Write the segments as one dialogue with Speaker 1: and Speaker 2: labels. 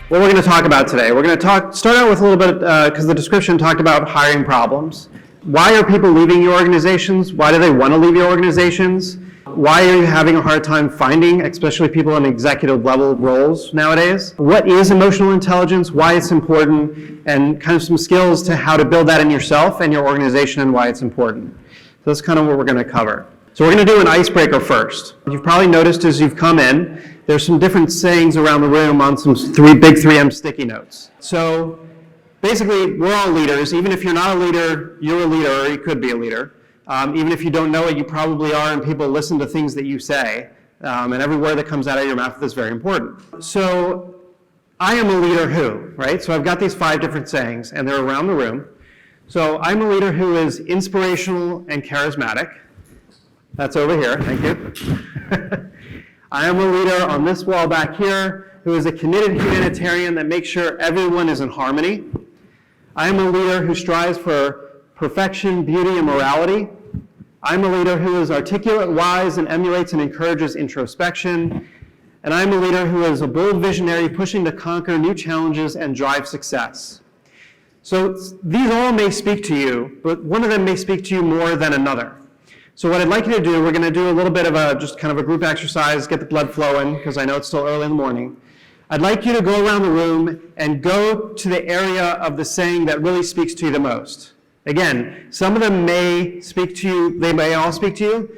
Speaker 1: what we're going to talk about today. We're going to start out with a little bit, because the description talked about hiring problems. Why are people leaving your organizations? Why do they want to leave your organizations? Why are you having a hard time finding, especially people in executive level roles nowadays? What is emotional intelligence, why it's important, and kind of some skills to how to build that in yourself and your organization and why it's important. So that's kind of what we're going to cover. So we're going to do an icebreaker first. You've probably noticed as you've come in, there's some different sayings around the room on some big 3M sticky notes. So basically, we're all leaders. Even if you're not a leader, you're a leader, or you could be a leader. Even if you don't know it, you probably are, and people listen to things that you say. And every word that comes out of your mouth is very important. So I am a leader who, right? So I've got these 5 different sayings, and they're around the room. So I'm a leader who is inspirational and charismatic. That's over here, thank you. I am a leader on this wall back here who is a committed humanitarian that makes sure everyone is in harmony. I am a leader who strives for perfection, beauty, and morality. I'm a leader who is articulate, wise, and emulates and encourages introspection. And I'm a leader who is a bold visionary pushing to conquer new challenges and drive success. So these all may speak to you, but one of them may speak to you more than another. So what I'd like you to do, we're going to do a little bit of just kind of a group exercise, get the blood flowing, because I know it's still early in the morning. I'd like you to go around the room and go to the area of the saying that really speaks to you the most. Again, some of them may speak to you, they may all speak to you.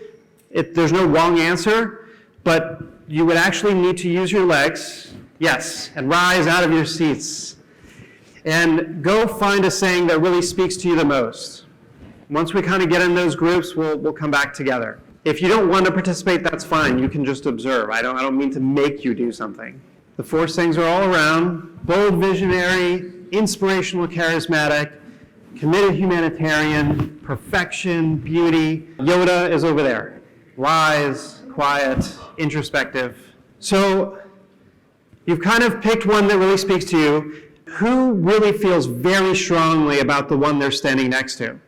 Speaker 1: There's no wrong answer, but you would actually need to use your legs, yes, and rise out of your seats. And go find a saying that really speaks to you the most. Once we kind of get in those groups, we'll come back together. If you don't want to participate, that's fine. You can just observe. I don't mean to make you do something. The 4 sayings are all around: bold, visionary, inspirational, charismatic, committed humanitarian, perfection, beauty. Yoda is over there. Wise, quiet, introspective. So you've kind of picked one that really speaks to you. Who really feels very strongly about the one they're standing next to?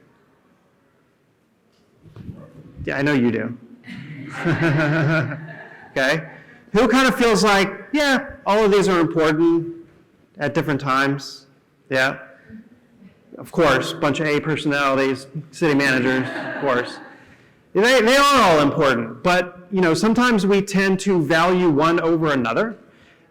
Speaker 1: Yeah, I know you do. Okay. Who kind of feels like, yeah, all of these are important at different times? Yeah. Of course, bunch of A personalities, city managers, of course. They are all important, but sometimes we tend to value one over another,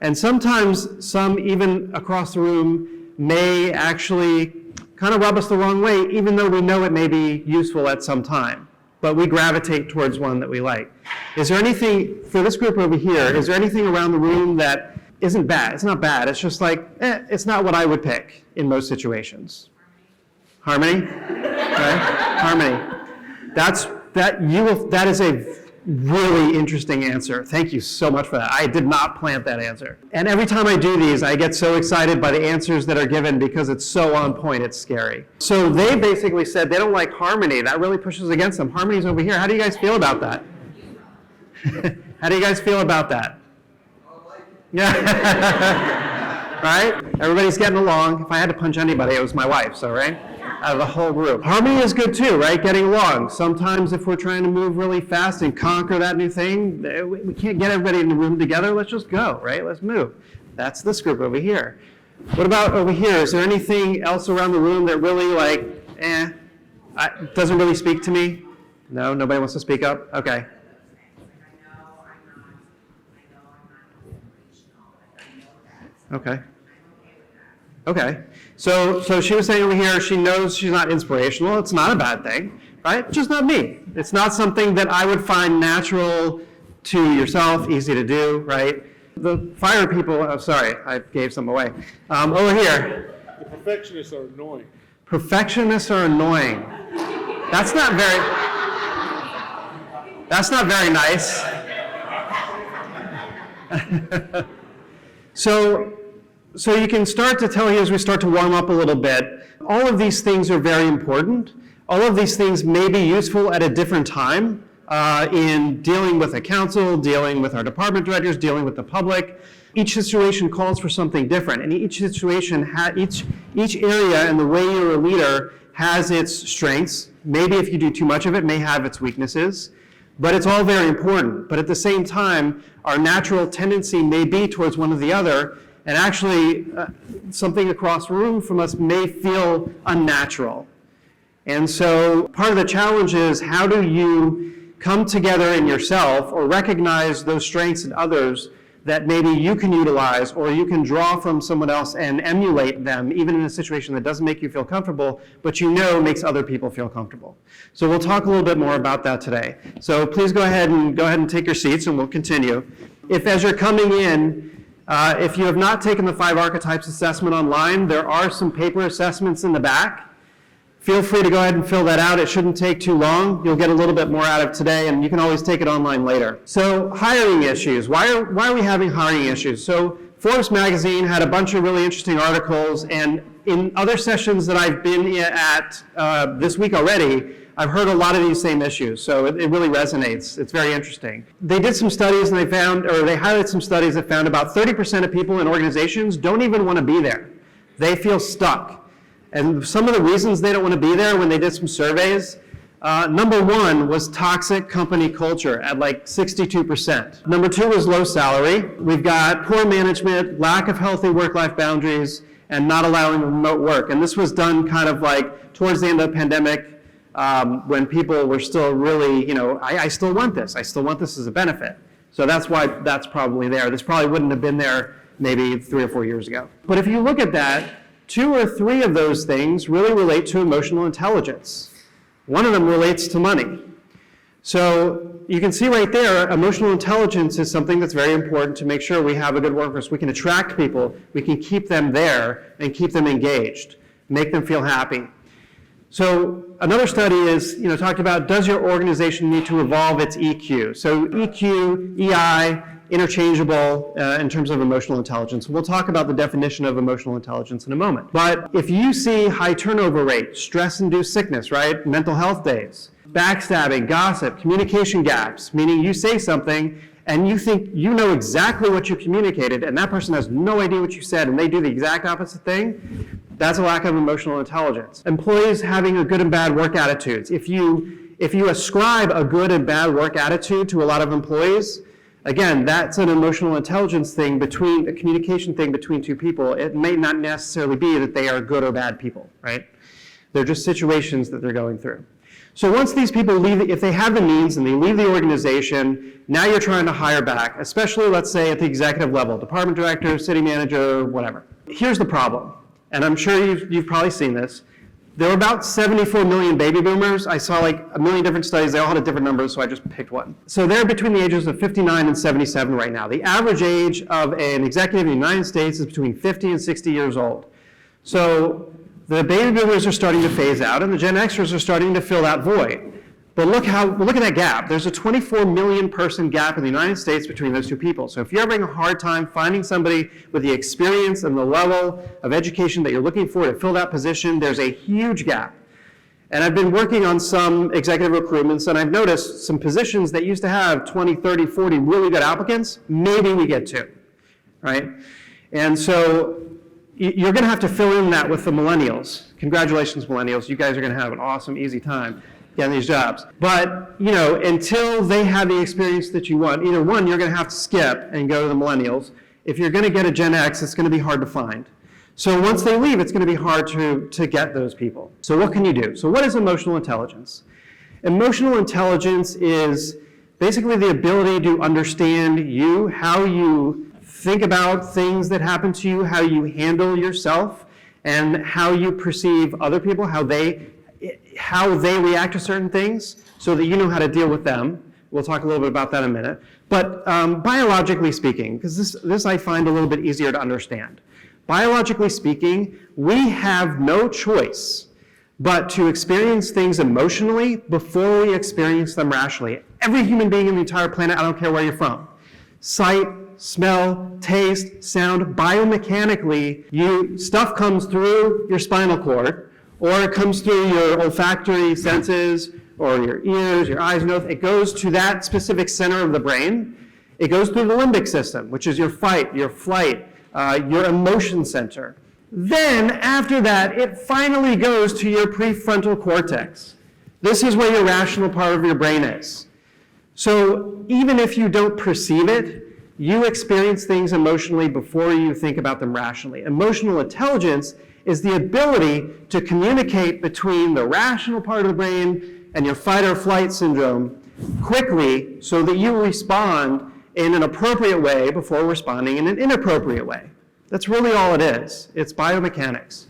Speaker 1: and sometimes some even across the room may actually kind of rub us the wrong way, even though we know it may be useful at some time. But we gravitate towards one that we like. Is there anything, for this group over here, is there anything around the room that isn't bad? It's not bad, it's just like, it's not what I would pick in most situations. Harmony? Okay. Harmony. That is a really interesting answer. Thank you so much for that. I did not plant that answer. And every time I do these, I get so excited by the answers that are given because it's so on point, it's scary. So they basically said they don't like harmony. That really pushes against them. Harmony's over here. How do you guys feel about that? How do you guys feel about that? Yeah. Right? Everybody's getting along. If I had to punch anybody, it was my wife, so right? Out of the whole group. Harmony is good too, right? Getting along. Sometimes if we're trying to move really fast and conquer that new thing, we can't get everybody in the room together. Let's just go, right? Let's move. That's this group over here. What about over here? Is there anything else around the room that really doesn't really speak to me? No? Nobody wants to speak up? Okay. Okay. Okay. So she was saying over here, she knows she's not inspirational. It's not a bad thing, right? Just not me. It's not something that I would find natural to yourself, easy to do, right? The fire people, sorry, I gave some away. Over here.
Speaker 2: The perfectionists are annoying.
Speaker 1: Perfectionists are annoying. That's not very nice. So you can start to tell here as we start to warm up a little bit, all of these things are very important. All of these things may be useful at a different time in dealing with a council, dealing with our department directors, dealing with the public. Each situation calls for something different, and each situation, each area and the way you're a leader has its strengths. Maybe if you do too much of it, may have its weaknesses, but it's all very important. But at the same time, our natural tendency may be towards one or the other, And actually, something across the room from us may feel unnatural. And so part of the challenge is, how do you come together in yourself or recognize those strengths in others that maybe you can utilize or you can draw from someone else and emulate them, even in a situation that doesn't make you feel comfortable, but you know makes other people feel comfortable. So we'll talk a little bit more about that today. So please go ahead and take your seats, and we'll continue. If as you're coming in, if you have not taken the 5 archetypes assessment online, there are some paper assessments in the back. Feel free to go ahead and fill that out. It shouldn't take too long. You'll get a little bit more out of today, and you can always take it online later. So hiring issues. Why are we having hiring issues? So Forbes Magazine had a bunch of really interesting articles, and in other sessions that I've been at this week already, I've heard a lot of these same issues, so it really resonates. It's very interesting. They did some studies, and they highlighted some studies that found about 30% of people in organizations don't even want to be there. They feel stuck. And some of the reasons they don't want to be there, when they did some surveys, number 1 was toxic company culture at like 62%. Number 2 was low salary. We've got poor management, lack of healthy work-life boundaries, and not allowing remote work. And this was done kind of like towards the end of the pandemic, when people were still really, I still want this. I still want this as a benefit. So that's why that's probably there. This probably wouldn't have been there maybe 3 or 4 years ago. But if you look at that, 2 or 3 of those things really relate to emotional intelligence. One of them relates to money. So you can see right there, emotional intelligence is something that's very important to make sure we have a good workforce. We can attract people, we can keep them there and keep them engaged, make them feel happy. So another study is, talked about, does your organization need to evolve its EQ? So EQ, EI, interchangeable in terms of emotional intelligence. We'll talk about the definition of emotional intelligence in a moment. But if you see high turnover rate, stress-induced sickness, right? Mental health days, backstabbing, gossip, communication gaps, meaning you say something and you think you know exactly what you communicated and that person has no idea what you said and they do the exact opposite thing, that's a lack of emotional intelligence. Employees having a good and bad work attitudes. If you ascribe a good and bad work attitude to a lot of employees, again, that's an emotional intelligence thing, a communication thing between 2 people. It may not necessarily be that they are good or bad people, right? They're just situations that they're going through. So once these people leave, if they have the means and they leave the organization, now you're trying to hire back, especially, let's say, at the executive level, department director, city manager, whatever. Here's the problem, and I'm sure you've probably seen this. There were about 74 million baby boomers. I saw like a million different studies. They all had different numbers, so I just picked one. So they're between the ages of 59 and 77 right now. The average age of an executive in the United States is between 50 and 60 years old. So the baby boomers are starting to phase out, and the Gen Xers are starting to fill that void. But look at that gap. There's a 24 million person gap in the United States between those 2 people. So if you're having a hard time finding somebody with the experience and the level of education that you're looking for to fill that position, there's a huge gap. And I've been working on some executive recruitments, and I've noticed some positions that used to have 20, 30, 40 really good applicants, maybe we get 2, right? And so you're going to have to fill in that with the millennials. Congratulations, millennials. You guys are going to have an awesome, easy time getting these jobs. But, until they have the experience that you want, either one, you're going to have to skip and go to the millennials. If you're going to get a Gen X, it's going to be hard to find. So once they leave, it's going to be hard to get those people. So what can you do? So what is emotional intelligence? Emotional intelligence is basically the ability to understand you, how you think about things that happen to you, how you handle yourself, and how you perceive other people, how they react to certain things, so that you know how to deal with them. We'll talk a little bit about that in a minute. But biologically speaking, because this I find a little bit easier to understand. Biologically speaking, we have no choice but to experience things emotionally before we experience them rationally. Every human being in the entire planet, I don't care where you're from. Sight, smell, taste, sound, biomechanically, stuff comes through your spinal cord, or it comes through your olfactory senses, or your ears, your eyes, nose. It goes to that specific center of the brain. It goes through the limbic system, which is your fight, your flight, your emotion center. Then, after that, it finally goes to your prefrontal cortex. This is where your rational part of your brain is. So even if you don't perceive it, You experience things emotionally before you think about them rationally. Emotional intelligence is the ability to communicate between the rational part of the brain and your fight or flight syndrome quickly so that you respond in an appropriate way before responding in an inappropriate way. That's really all it is. It's biomechanics.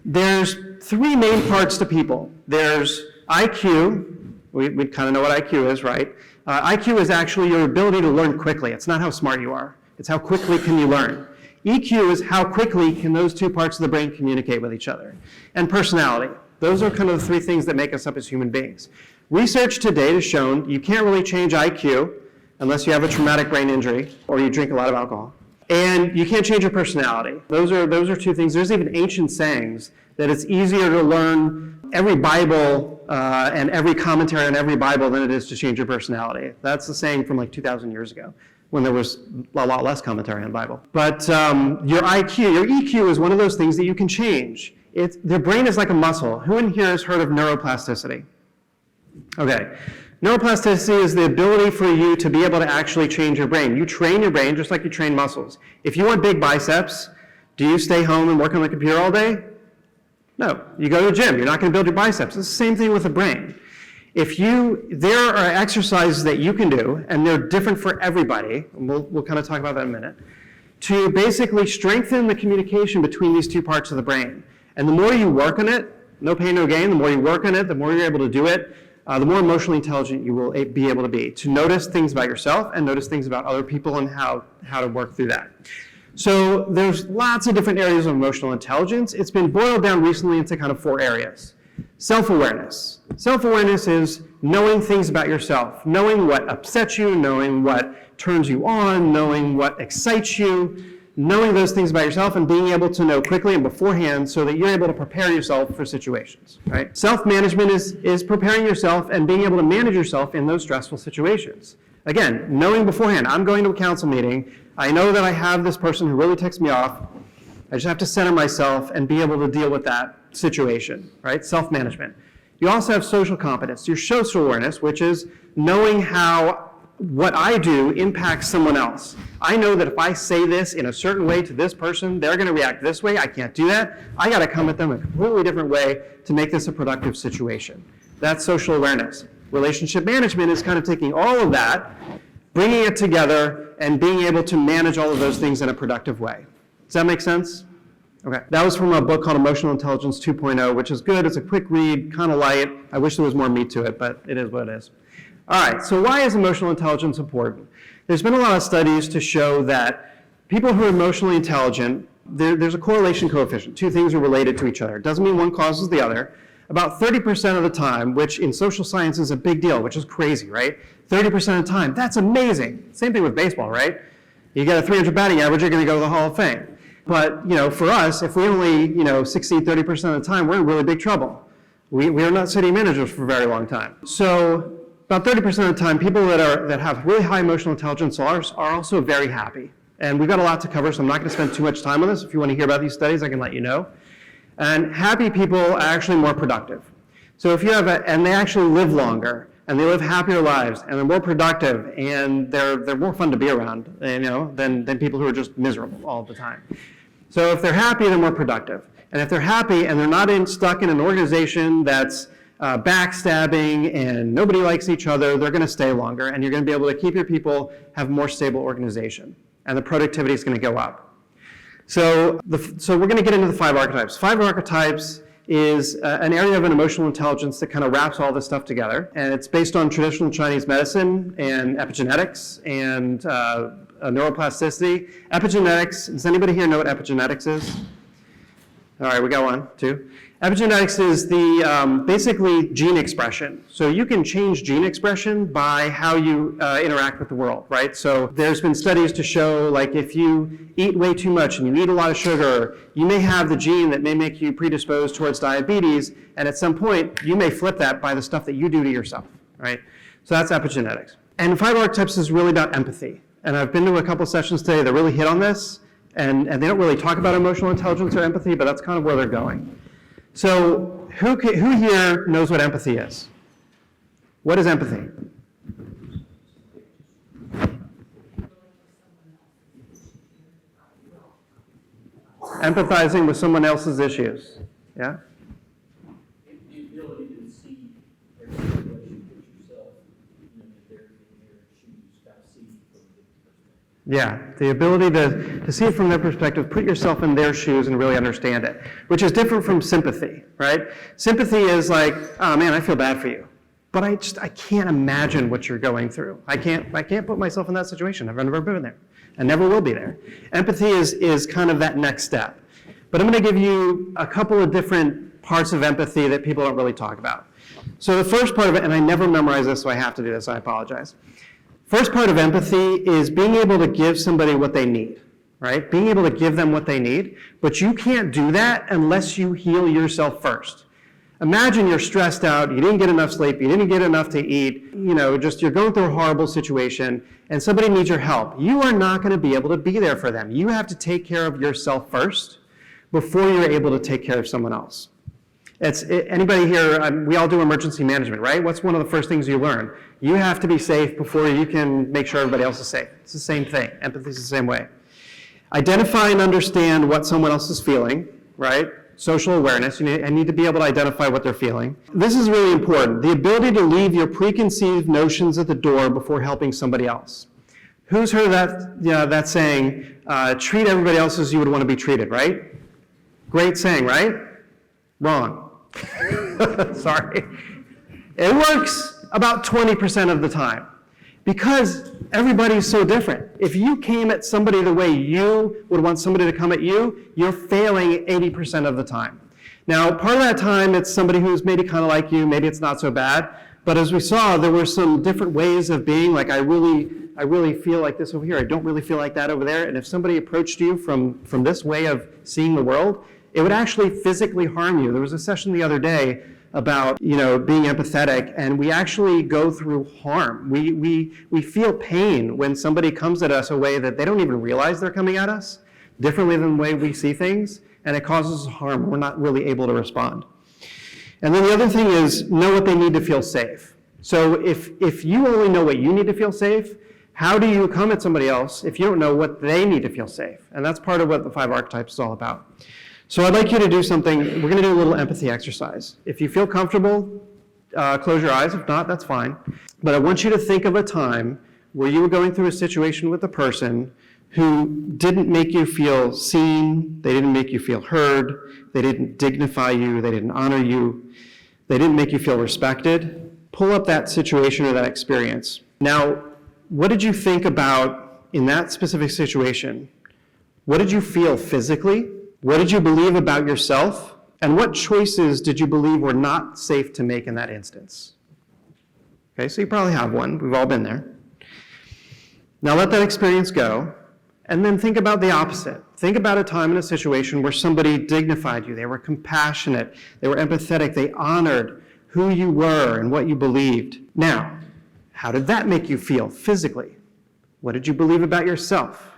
Speaker 1: There's three main parts to people. There's IQ. We kind of know what IQ is, right? IQ is actually your ability to learn quickly. It's not how smart you are. It's how quickly can you learn. EQ is how quickly can those two parts of the brain communicate with each other. And personality. Those are kind of the three things that make us up as human beings. Research to date has shown you can't really change IQ unless you have a traumatic brain injury or you drink a lot of alcohol. And you can't change your personality. Those are two things. There's even ancient sayings that it's easier to learn every Bible and every commentary on every Bible than it is to change your personality. That's the saying from like 2,000 years ago, when there was a lot less commentary on the Bible. But your IQ, your EQ is one of those things that you can change. Their brain is like a muscle. Who in here has heard of neuroplasticity? Okay. Neuroplasticity is the ability for you to be able to actually change your brain. You train your brain just like you train muscles. If you want big biceps, do you stay home and work on the computer all day? No. You go to the gym. You're not going to build your biceps. It's the same thing with the brain. There are exercises that you can do, and they're different for everybody, and we'll kind of talk about that in a minute, to basically strengthen the communication between these two parts of the brain. And the more you work on it, no pain, no gain, the more you work on it, the more you're able to do it, the more emotionally intelligent you will be able to be, to notice things about yourself and notice things about other people and how to work through that. So there's lots of different areas of emotional intelligence. It's been boiled down recently into kind of 4 areas. Self-awareness. Self-awareness is knowing things about yourself, knowing what upsets you, knowing what turns you on, knowing what excites you, knowing those things about yourself and being able to know quickly and beforehand so that you're able to prepare yourself for situations, right? Self-management is preparing yourself and being able to manage yourself in those stressful situations. Again, knowing beforehand, I'm going to a council meeting, I know that I have this person who really ticks me off, I just have to center myself and be able to deal with that situation, right? Self-management. You also have social competence, your social awareness, which is knowing how what I do impacts someone else. I know that if I say this in a certain way to this person, they're going to react this way. I can't do that. I got to come at them a completely different way to make this a productive situation. That's social awareness. Relationship management is kind of taking all of that, bringing it together, and being able to manage all of those things in a productive way. Does that make sense? Okay. That was from a book called Emotional Intelligence 2.0, which is good. It's a quick read, kind of light. I wish there was more meat to it, but it is what it is. All right, so why is emotional intelligence important? There's been a lot of studies to show that people who are emotionally intelligent, there's a correlation coefficient. Two things are related to each other. It doesn't mean one causes the other. About 30% of the time, which in social science is a big deal, which is crazy, right? 30% of the time, that's amazing. Same thing with baseball, right? You get a 300 batting average, you're going to go to the Hall of Fame. But for us, if we only succeed 30% of the time, we're in really big trouble. We are not city managers for a very long time. So about 30% of the time, people that have really high emotional intelligence are also very happy. And we've got a lot to cover, so I'm not going to spend too much time on this. If you want to hear about these studies, I can let you know. And happy people are actually more productive. So if you have and they actually live longer, and they live happier lives, and they're more productive, and they're more fun to be around, than people who are just miserable all the time. So if they're happy, they're more productive. And if they're happy and they're not stuck in an organization that's backstabbing and nobody likes each other, they're going to stay longer, and you're going to be able to keep your people have more stable organization, and the productivity is going to go up. So we're going to get into the 5 archetypes. 5 archetypes is an area of an emotional intelligence that kind of wraps all this stuff together, and it's based on traditional Chinese medicine and epigenetics and neuroplasticity. Epigenetics, does anybody here know what epigenetics is? All right, we got 1, 2. Epigenetics is the basically gene expression. So you can change gene expression by how you interact with the world, right? So there's been studies to show, like, if you eat way too much and you eat a lot of sugar, you may have the gene that may make you predisposed towards diabetes, and at some point you may flip that by the stuff that you do to yourself, right? So that's epigenetics. And 5 archetypes is really about empathy. And I've been to a couple sessions today that really hit on this, and they don't really talk about emotional intelligence or empathy, but that's kind of where they're going. So who here knows what empathy is? What is empathy? Empathizing with someone else's issues. Yeah?
Speaker 3: The ability to see every situation, put yourself in their shoes, kind of see from the perspective.
Speaker 1: Yeah, the ability to see it from their perspective, put yourself in their shoes and really understand it, which is different from sympathy, right? Sympathy is like, oh man, I feel bad for you. But I can't imagine what you're going through. I can't put myself in that situation. I've never been there. I never will be there. Empathy is kind of that next step. But I'm going to give you a couple of different parts of empathy that people don't really talk about. So the first part of it, and I never memorize this, so I have to do this, I apologize. First part of empathy is being able to give somebody what they need, right? Being able to give them what they need, but you can't do that unless you heal yourself first. Imagine you're stressed out, you didn't get enough sleep, you didn't get enough to eat, just you're going through a horrible situation, and somebody needs your help. You are not going to be able to be there for them. You have to take care of yourself first before you're able to take care of someone else. Anybody here, we all do emergency management, right? What's one of the first things you learn? You have to be safe before you can make sure everybody else is safe. It's the same thing. Empathy is the same way. Identify and understand what someone else is feeling, right? Social awareness. I need to be able to identify what they're feeling. This is really important. The ability to leave your preconceived notions at the door before helping somebody else. Who's heard that saying, treat everybody else as you would want to be treated, right? Great saying, right? Wrong. Sorry. It works about 20% of the time because everybody's so different. If you came at somebody the way you would want somebody to come at you, you're failing 80% of the time. Now, part of that time, it's somebody who's maybe kind of like you, maybe it's not so bad, but as we saw, there were some different ways of being, like I really feel like this over here, I don't really feel like that over there, and if somebody approached you from this way of seeing the world, it would actually physically harm you. There was a session the other day about being empathetic, and we actually go through harm. We feel pain when somebody comes at us a way that they don't even realize they're coming at us, differently than the way we see things, and it causes harm. We're not really able to respond. And then the other thing is know what they need to feel safe. So if you only know what you need to feel safe, how do you come at somebody else if you don't know what they need to feel safe? And that's part of what the 5 archetypes is all about. So I'd like you to do something. We're going to do a little empathy exercise. If you feel comfortable, close your eyes. If not, that's fine. But I want you to think of a time where you were going through a situation with a person who didn't make you feel seen, they didn't make you feel heard, they didn't dignify you, they didn't honor you, they didn't make you feel respected. Pull up that situation or that experience. Now, what did you think about in that specific situation? What did you feel physically? What did you believe about yourself? And what choices did you believe were not safe to make in that instance? Okay, so you probably have one. We've all been there. Now let that experience go, and then think about the opposite. Think about a time in a situation where somebody dignified you. They were compassionate. They were empathetic. They honored who you were and what you believed. Now, how did that make you feel physically? What did you believe about yourself?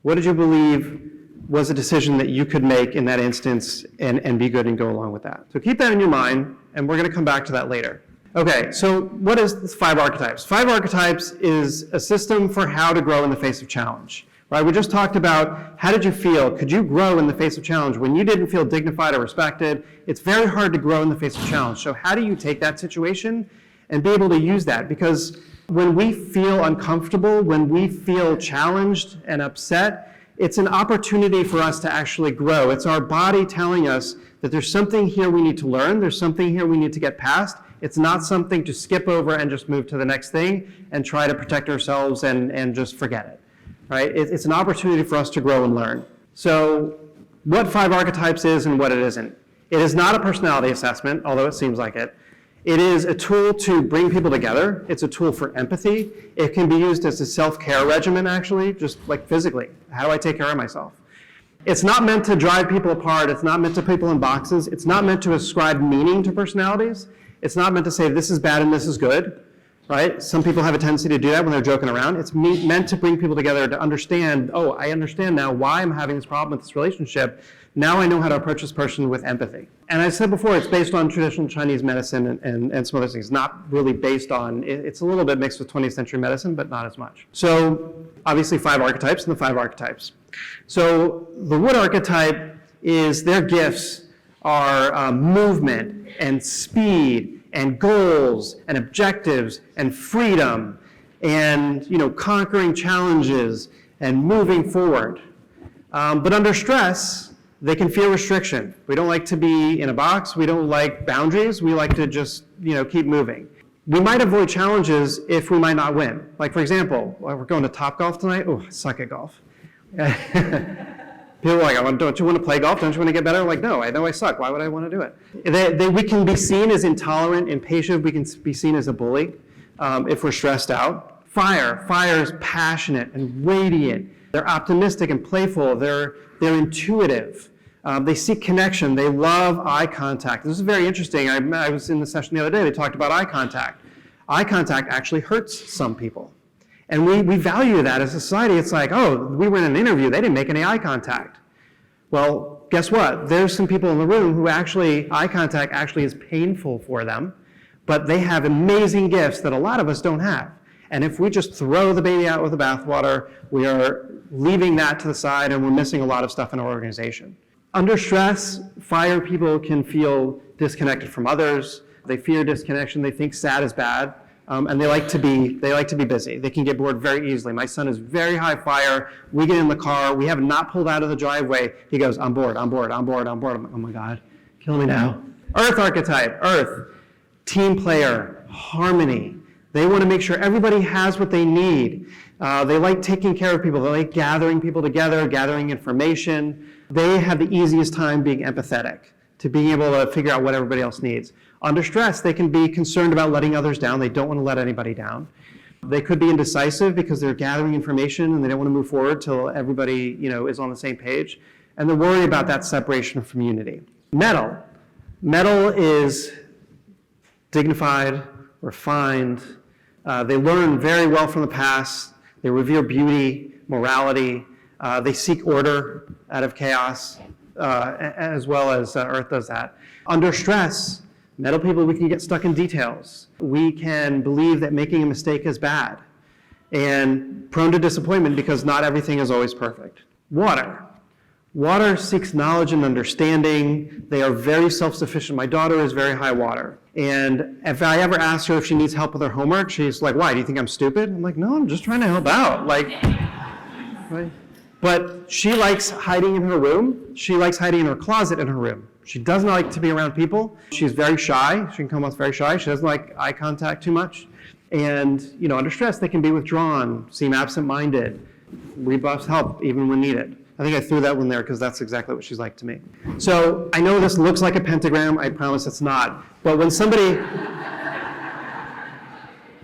Speaker 1: What did you believe was a decision that you could make in that instance and be good and go along with that? So keep that in your mind, and we're going to come back to that later. Okay, so what is this 5 archetypes? 5 archetypes is a system for how to grow in the face of challenge. Right? We just talked about how did you feel? Could you grow in the face of challenge? When you didn't feel dignified or respected, it's very hard to grow in the face of challenge. So how do you take that situation and be able to use that? Because when we feel uncomfortable, when we feel challenged and upset, it's an opportunity for us to actually grow. It's our body telling us that there's something here we need to learn, there's something here we need to get past. It's not something to skip over and just move to the next thing and try to protect ourselves and just forget it. Right? It's an opportunity for us to grow and learn. So what 5 archetypes is and what it isn't. It is not a personality assessment, although it seems like it. It is a tool to bring people together. It's a tool for empathy. It can be used as a self-care regimen, actually, just like physically. How do I take care of myself? It's not meant to drive people apart. It's not meant to put people in boxes. It's not meant to ascribe meaning to personalities. It's not meant to say this is bad and this is good. right? Some people have a tendency to do that when they're joking around. It's meant to bring people together to understand, oh, I understand now why I'm having this problem with this relationship. Now I know how to approach this person with empathy. And I said before, it's based on traditional Chinese medicine and some other things, not really based on, it's a little bit mixed with 20th century medicine, but not as much. So obviously 5 archetypes and the 5 archetypes. So the wood archetype is their gifts are movement and speed and goals and objectives and freedom and conquering challenges and moving forward. But under stress, they can feel restriction. We don't like to be in a box. We don't like boundaries. We like to just keep moving. We might avoid challenges if we might not win. Like for example, we're going to Topgolf tonight. Oh, I suck at golf. People are like, don't you want to play golf? Don't you want to get better? I'm like, no, I know I suck. Why would I want to do it? We can be seen as intolerant, impatient. We can be seen as a bully if we're stressed out. Fire is passionate and radiant. They're optimistic and playful. They're intuitive. They seek connection. They love eye contact. This is very interesting. I was in the session the other day. They talked about eye contact. Eye contact actually hurts some people. And we value that as a society. It's like, oh, we were in an interview, they didn't make any eye contact. Well, guess what? There's some people in the room who eye contact actually is painful for them, but they have amazing gifts that a lot of us don't have. And if we just throw the baby out with the bathwater, we are leaving that to the side and we're missing a lot of stuff in our organization. Under stress, fire people can feel disconnected from others. They fear disconnection. They think sad is bad. And they like to be busy. They can get bored very easily. My son is very high fire. We get in the car. We have not pulled out of the driveway. He goes, I'm bored. I'm like, oh my God, kill me now. Earth archetype, earth, team player, harmony. They want to make sure everybody has what they need. They like taking care of people. They like gathering people together, gathering information. They have the easiest time being empathetic, to being able to figure out what everybody else needs. Under stress, they can be concerned about letting others down. They don't want to let anybody down. They could be indecisive because they're gathering information and they don't want to move forward till everybody, is on the same page. And they're worried about that separation from unity. Metal. Metal is dignified, refined. They learn very well from the past. They revere beauty, morality. They seek order out of chaos, as well as Earth does that. Under stress, metal people, we can get stuck in details. We can believe that making a mistake is bad and prone to disappointment because not everything is always perfect. Water. Water seeks knowledge and understanding. They are very self-sufficient. My daughter is very high water. And if I ever ask her if she needs help with her homework, she's like, why, do you think I'm stupid? I'm like, no, I'm just trying to help out. Right? But she likes hiding in her room. She likes hiding in her closet in her room. She doesn't like to be around people. She's very shy. She can come off very shy. She doesn't like eye contact too much. And, under stress, they can be withdrawn, seem absent-minded. Rebuffs help even when needed. I think I threw that one there because that's exactly what she's like to me. So I know this looks like a pentagram. I promise it's not. But when somebody...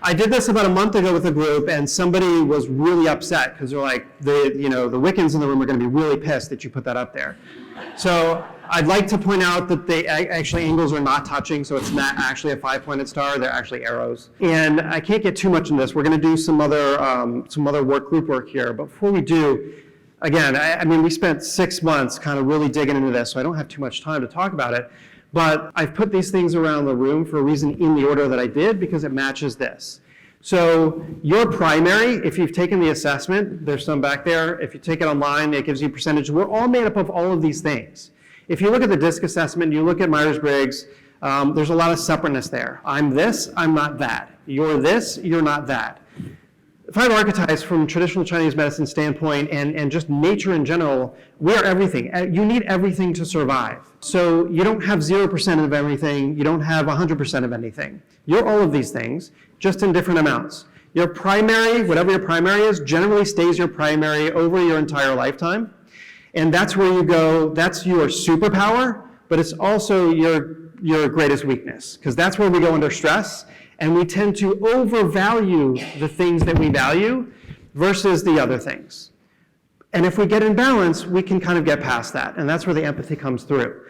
Speaker 1: I did this about a month ago with a group, and somebody was really upset because they're like, the Wiccans in the room are going to be really pissed that you put that up there. So I'd like to point out that they actually angles are not touching, so it's not actually a 5-pointed star. They're actually arrows. And I can't get too much in this. We're going to do some other group work here. But before we do, again, I mean, we spent 6 months kind of really digging into this, so I don't have too much time to talk about it. But I've put these things around the room for a reason in the order that I did, because it matches this. So your primary, if you've taken the assessment, there's some back there. If you take it online, it gives you a percentage. We're all made up of all of these things. If you look at the DISC assessment, you look at Myers-Briggs, there's a lot of separateness there. I'm this, I'm not that. You're this, you're not that. 5 archetypes from traditional Chinese medicine standpoint and just nature in general, we are everything. You need everything to survive. So you don't have 0% of everything. You don't have 100% of anything. You're all of these things, just in different amounts. Your primary, whatever your primary is, generally stays your primary over your entire lifetime. And that's where you go, that's your superpower, but it's also your greatest weakness, because that's where we go under stress. And we tend to overvalue the things that we value versus the other things. And if we get in balance, we can kind of get past that. And that's where the empathy comes through.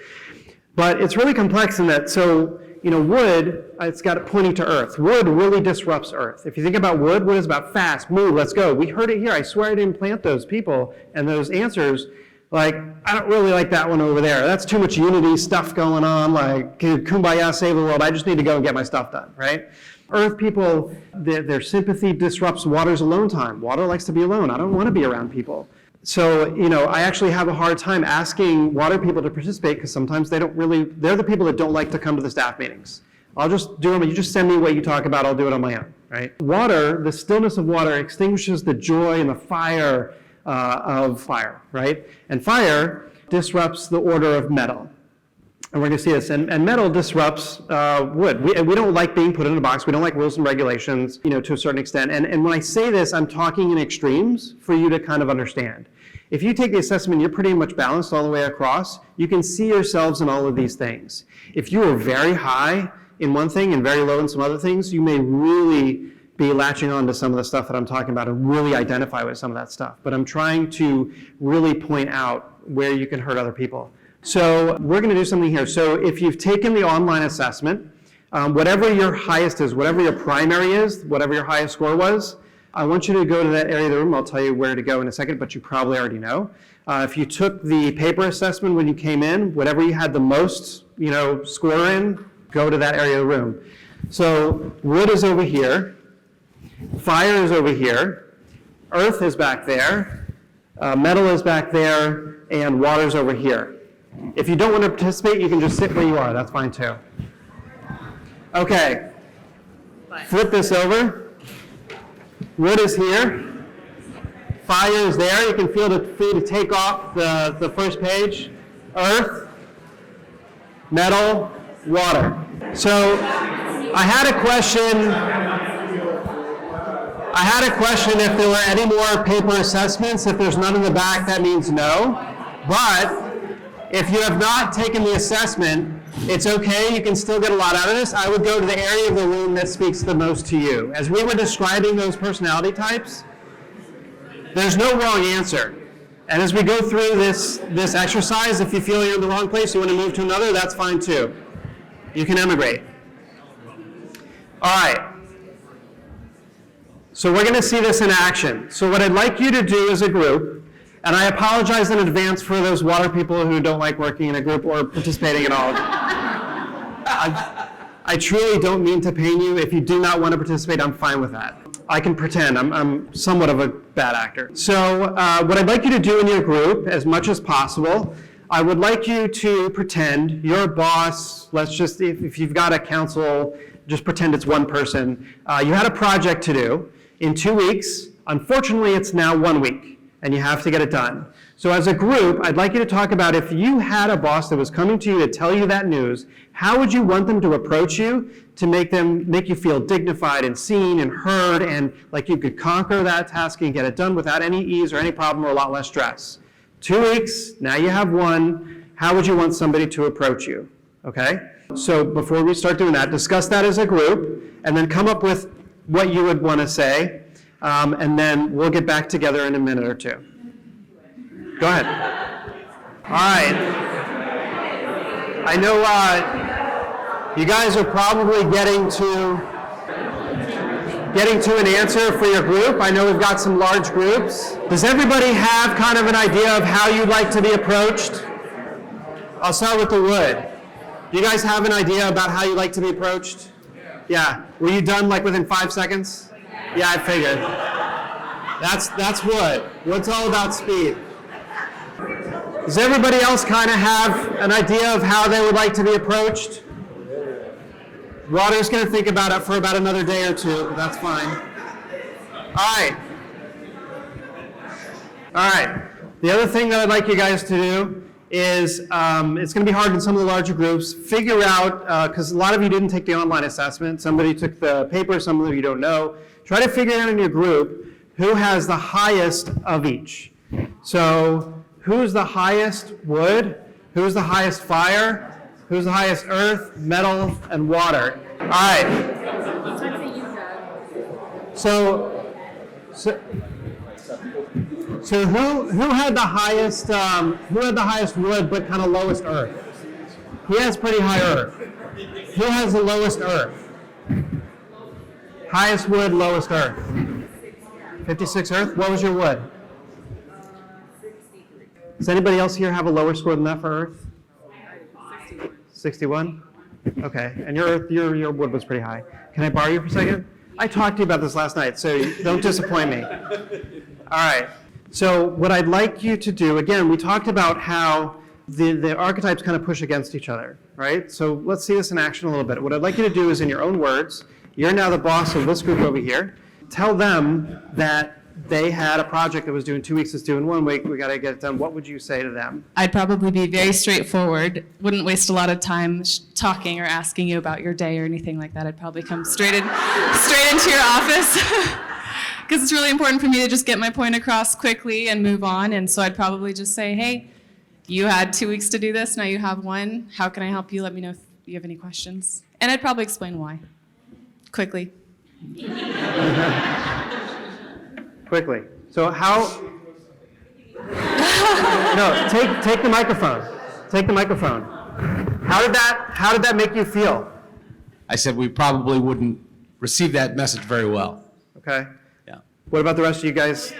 Speaker 1: But it's really complex in that, so, wood, it's got it pointing to earth. Wood really disrupts earth. If you think about wood, wood is about fast, move, let's go. We heard it here. I swear I didn't plant those people and those answers. Like, I don't really like that one over there. That's too much unity stuff going on. Like, kumbaya, save the world. I just need to go and get my stuff done, right? Earth people, their sympathy disrupts water's alone time. Water likes to be alone. I don't want to be around people. So, I actually have a hard time asking water people to participate because sometimes they're the people that don't like to come to the staff meetings. I'll just do them, you just send me what you talk about, I'll do it on my own, right? Water, the stillness of water extinguishes the joy and the fire of fire, right? And fire disrupts the order of metal. And we're going to see this. And metal disrupts wood. We don't like being put in a box. We don't like rules and regulations, to a certain extent. And when I say this, I'm talking in extremes for you to kind of understand. If you take the assessment, you're pretty much balanced all the way across. You can see yourselves in all of these things. If you are very high in one thing and very low in some other things, you may really be latching on to some of the stuff that I'm talking about and really identify with some of that stuff. But I'm trying to really point out where you can hurt other people. So we're going to do something here. So if you've taken the online assessment, whatever your highest is, whatever your primary is, whatever your highest score was, I want you to go to that area of the room. I'll tell you where to go in a second, but you probably already know. If you took the paper assessment when you came in, whatever you had the most, score in, go to that area of the room. So wood is over here, fire is over here, earth is back there, metal is back there, and water's over here. If you don't want to participate, you can just sit where you are. That's fine too. Okay, flip this over. Wood is here. Fire is there. You can feel free to take off the first page. Earth, metal, water. So I had a question if there were any more paper assessments. If there's none in the back, that means no. But if you have not taken the assessment, it's okay, you can still get a lot out of this. I would go to the area of the room that speaks the most to you. As we were describing those personality types, there's no wrong answer. And as we go through this exercise, if you feel you're in the wrong place, you want to move to another, that's fine too. You can emigrate. All right. So we're going to see this in action. So what I'd like you to do as a group, and I apologize in advance for those water people who don't like working in a group or participating at all. I truly don't mean to pain you. If you do not want to participate, I'm fine with that. I can pretend. I'm somewhat of a bad actor. So what I'd like you to do in your group, as much as possible, I would like you to pretend you're a boss. Let's just, if you've got a council, just pretend it's one person. You had a project to do in 2 weeks. Unfortunately, it's now 1 week. And you have to get it done. So as a group, I'd like you to talk about if you had a boss that was coming to you to tell you that news, how would you want them to approach you to make you feel dignified and seen and heard and like you could conquer that task and get it done without any ease or any problem or a lot less stress? 2 weeks, now you have one. How would you want somebody to approach you? Okay? So before we start doing that, discuss that as a group and then come up with what you would want to say. And then we'll get back together in a minute or two. Go ahead. All right. I know you guys are probably getting to an answer for your group. I know we've got some large groups. Does everybody have kind of an idea of how you'd like to be approached? I'll start with the wood. Do you guys have an idea about how you'd like to be approached? Yeah. Were you done like within 5 seconds? Yeah, I figured. That's wood. Wood's all about speed. Does everybody else kind of have an idea of how they would like to be approached? Water's going to think about it for about another day or two, but that's fine. All right. The other thing that I'd like you guys to do is, it's going to be hard in some of the larger groups, figure out, because a lot of you didn't take the online assessment, somebody took the paper, some of you don't know. Try to figure out in your group who has the highest of each. So who's the highest wood? Who's the highest fire? Who's the highest earth, metal, and water? All right. So who had the highest wood but kind of lowest earth? He has pretty high earth. Who has the lowest earth? Highest wood, lowest earth. 56 earth? What was your wood?
Speaker 4: 63.
Speaker 1: Does anybody else here have a lower score than that for earth? 61? Okay, and your earth, your wood was pretty high. Can I borrow you for a second? I talked to you about this last night, so don't disappoint me. All right, so what I'd like you to do, again, we talked about how the archetypes kind of push against each other, right? So let's see this in action a little bit. What I'd like you to do is, in your own words, you're now the boss of this group over here. Tell them that they had a project that was due in 2 weeks, it's due in 1 week, we got to get it done. What would you say to them?
Speaker 5: I'd probably be very straightforward, wouldn't waste a lot of time talking or asking you about your day or anything like that. I'd probably come straight into your office because it's really important for me to just get my point across quickly and move on. And so I'd probably just say, hey, you had 2 weeks to do this, now you have 1. How can I help you? Let me know if you have any questions. And I'd probably explain why, quickly.
Speaker 1: Quickly. So how? No, take the microphone. Take the microphone. How did that make you feel?
Speaker 6: I said we probably wouldn't receive that message very well.
Speaker 1: Okay.
Speaker 6: Yeah.
Speaker 1: What about the rest of you guys?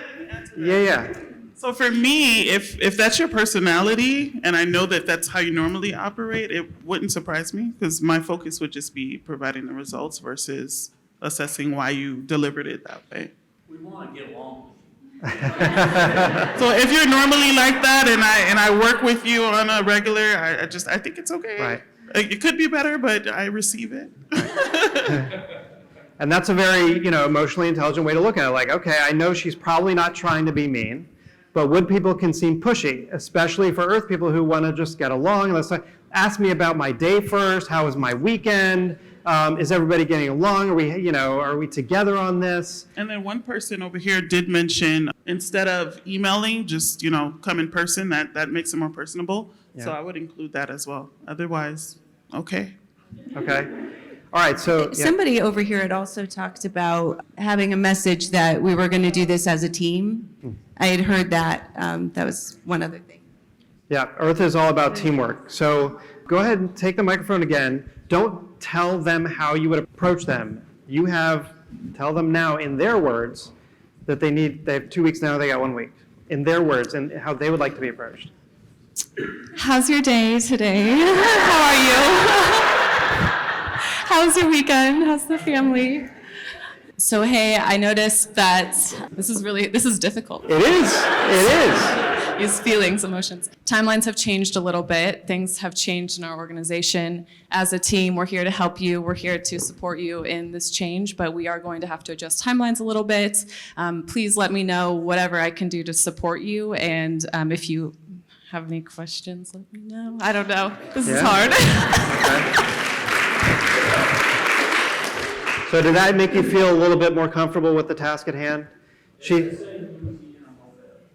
Speaker 1: Yeah.
Speaker 7: So for me, if that's your personality, and I know that that's how you normally operate, it wouldn't surprise me because my focus would just be providing the results versus assessing why you delivered it that way.
Speaker 3: We want to get along.
Speaker 7: So if you're normally like that, and I work with you on a regular, I think it's okay.
Speaker 1: Right.
Speaker 7: It could be better, but I receive it.
Speaker 1: And that's a very, emotionally intelligent way to look at it. Like, okay, I know she's probably not trying to be mean, but wood people can seem pushy, especially for earth people who want to just get along. Let's ask me about my day first. How was my weekend? Is everybody getting along? Are we together on this?
Speaker 7: And then one person over here did mention instead of emailing, just come in person. That makes it more personable.
Speaker 1: Yeah.
Speaker 7: So I would include that as well. Otherwise, okay.
Speaker 1: Okay. All right. So yeah.
Speaker 4: Somebody over here had also talked about having a message that we were going to do this as a team. I had heard that. That was one other thing.
Speaker 1: Yeah, Earth is all about teamwork. So go ahead and take the microphone again. Don't tell them how you would approach them. Tell them now in their words that they have 2 weeks now, they got 1 week. In their words and how they would like to be approached.
Speaker 5: How's your day today? How are you? How's your weekend? How's the family? So, hey, I noticed that this is difficult.
Speaker 1: It is.
Speaker 5: These feelings, emotions. Timelines have changed a little bit. Things have changed in our organization. As a team, we're here to help you. We're here to support you in this change, but we are going to have to adjust timelines a little bit. Please let me know whatever I can do to support you. And if you have any questions, let me know. I don't know. This is hard.
Speaker 1: Okay. So did that make you feel a little bit more comfortable with the task at hand?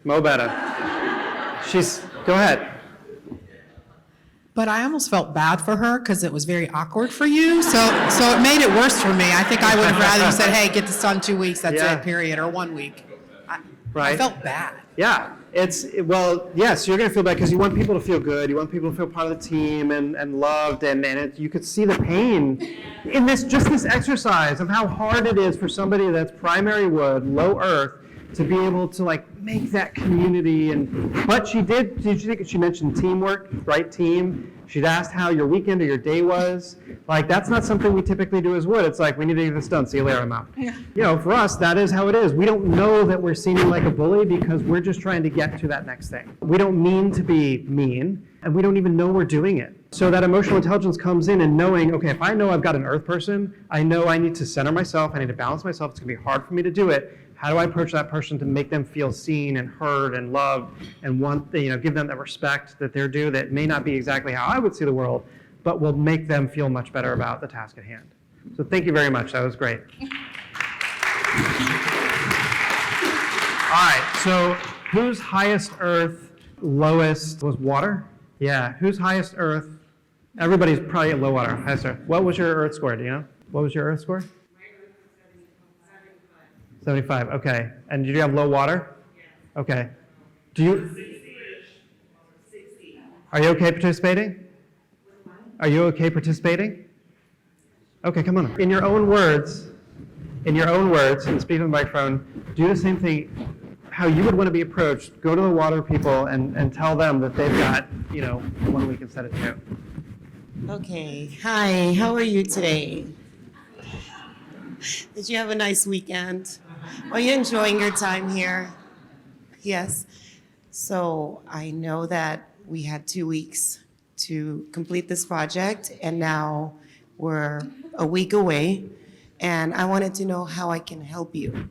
Speaker 1: Mo better. Go ahead.
Speaker 8: But I almost felt bad for her because it was very awkward for you. So it made it worse for me. I think I would have rather you said, hey, get this done 2 weeks, that's
Speaker 1: Yeah.
Speaker 8: it, period, or 1 week.
Speaker 1: Right.
Speaker 8: I felt bad.
Speaker 1: Yeah. Yes, you're going to feel bad because you want people to feel good. You want people to feel part of the team and loved. And you could see the pain in this exercise of how hard it is for somebody that's primary wood, low earth, to be able to make that community. But did you think she mentioned teamwork, right? Team. She'd asked how your weekend or your day was. That's not something we typically do as wood. It's we need to get this done. See you later, I'm out. Yeah. For us, that is how it is. We don't know that we're seeming like a bully because we're just trying to get to that next thing. We don't mean to be mean, and we don't even know we're doing it. So that emotional intelligence comes in and knowing, okay, if I know I've got an earth person, I know I need to center myself, I need to balance myself, it's gonna be hard for me to do it. How do I approach that person to make them feel seen and heard and loved and give them the respect that they're due that may not be exactly how I would see the world, but will make them feel much better about the task at hand. So thank you very much. That was great. All right. So whose highest earth, lowest was water? Yeah. Whose highest earth? Everybody's probably at low water. Highest earth. What was your earth score? Do you know? What was your earth score? 75, okay. And did you have low water? Yes. Okay. Are you okay participating? Are you okay participating? Okay, come on. In your own words, and speak to the microphone, do the same thing, how you would want to be approached. Go to the water people and tell them that they've got, 1 week instead of 2.
Speaker 9: Okay, hi, how are you today? Did you have a nice weekend? Are you enjoying your time here? Yes. So I know that we had 2 weeks to complete this project, and now we're a week away, and I wanted to know how I can help you.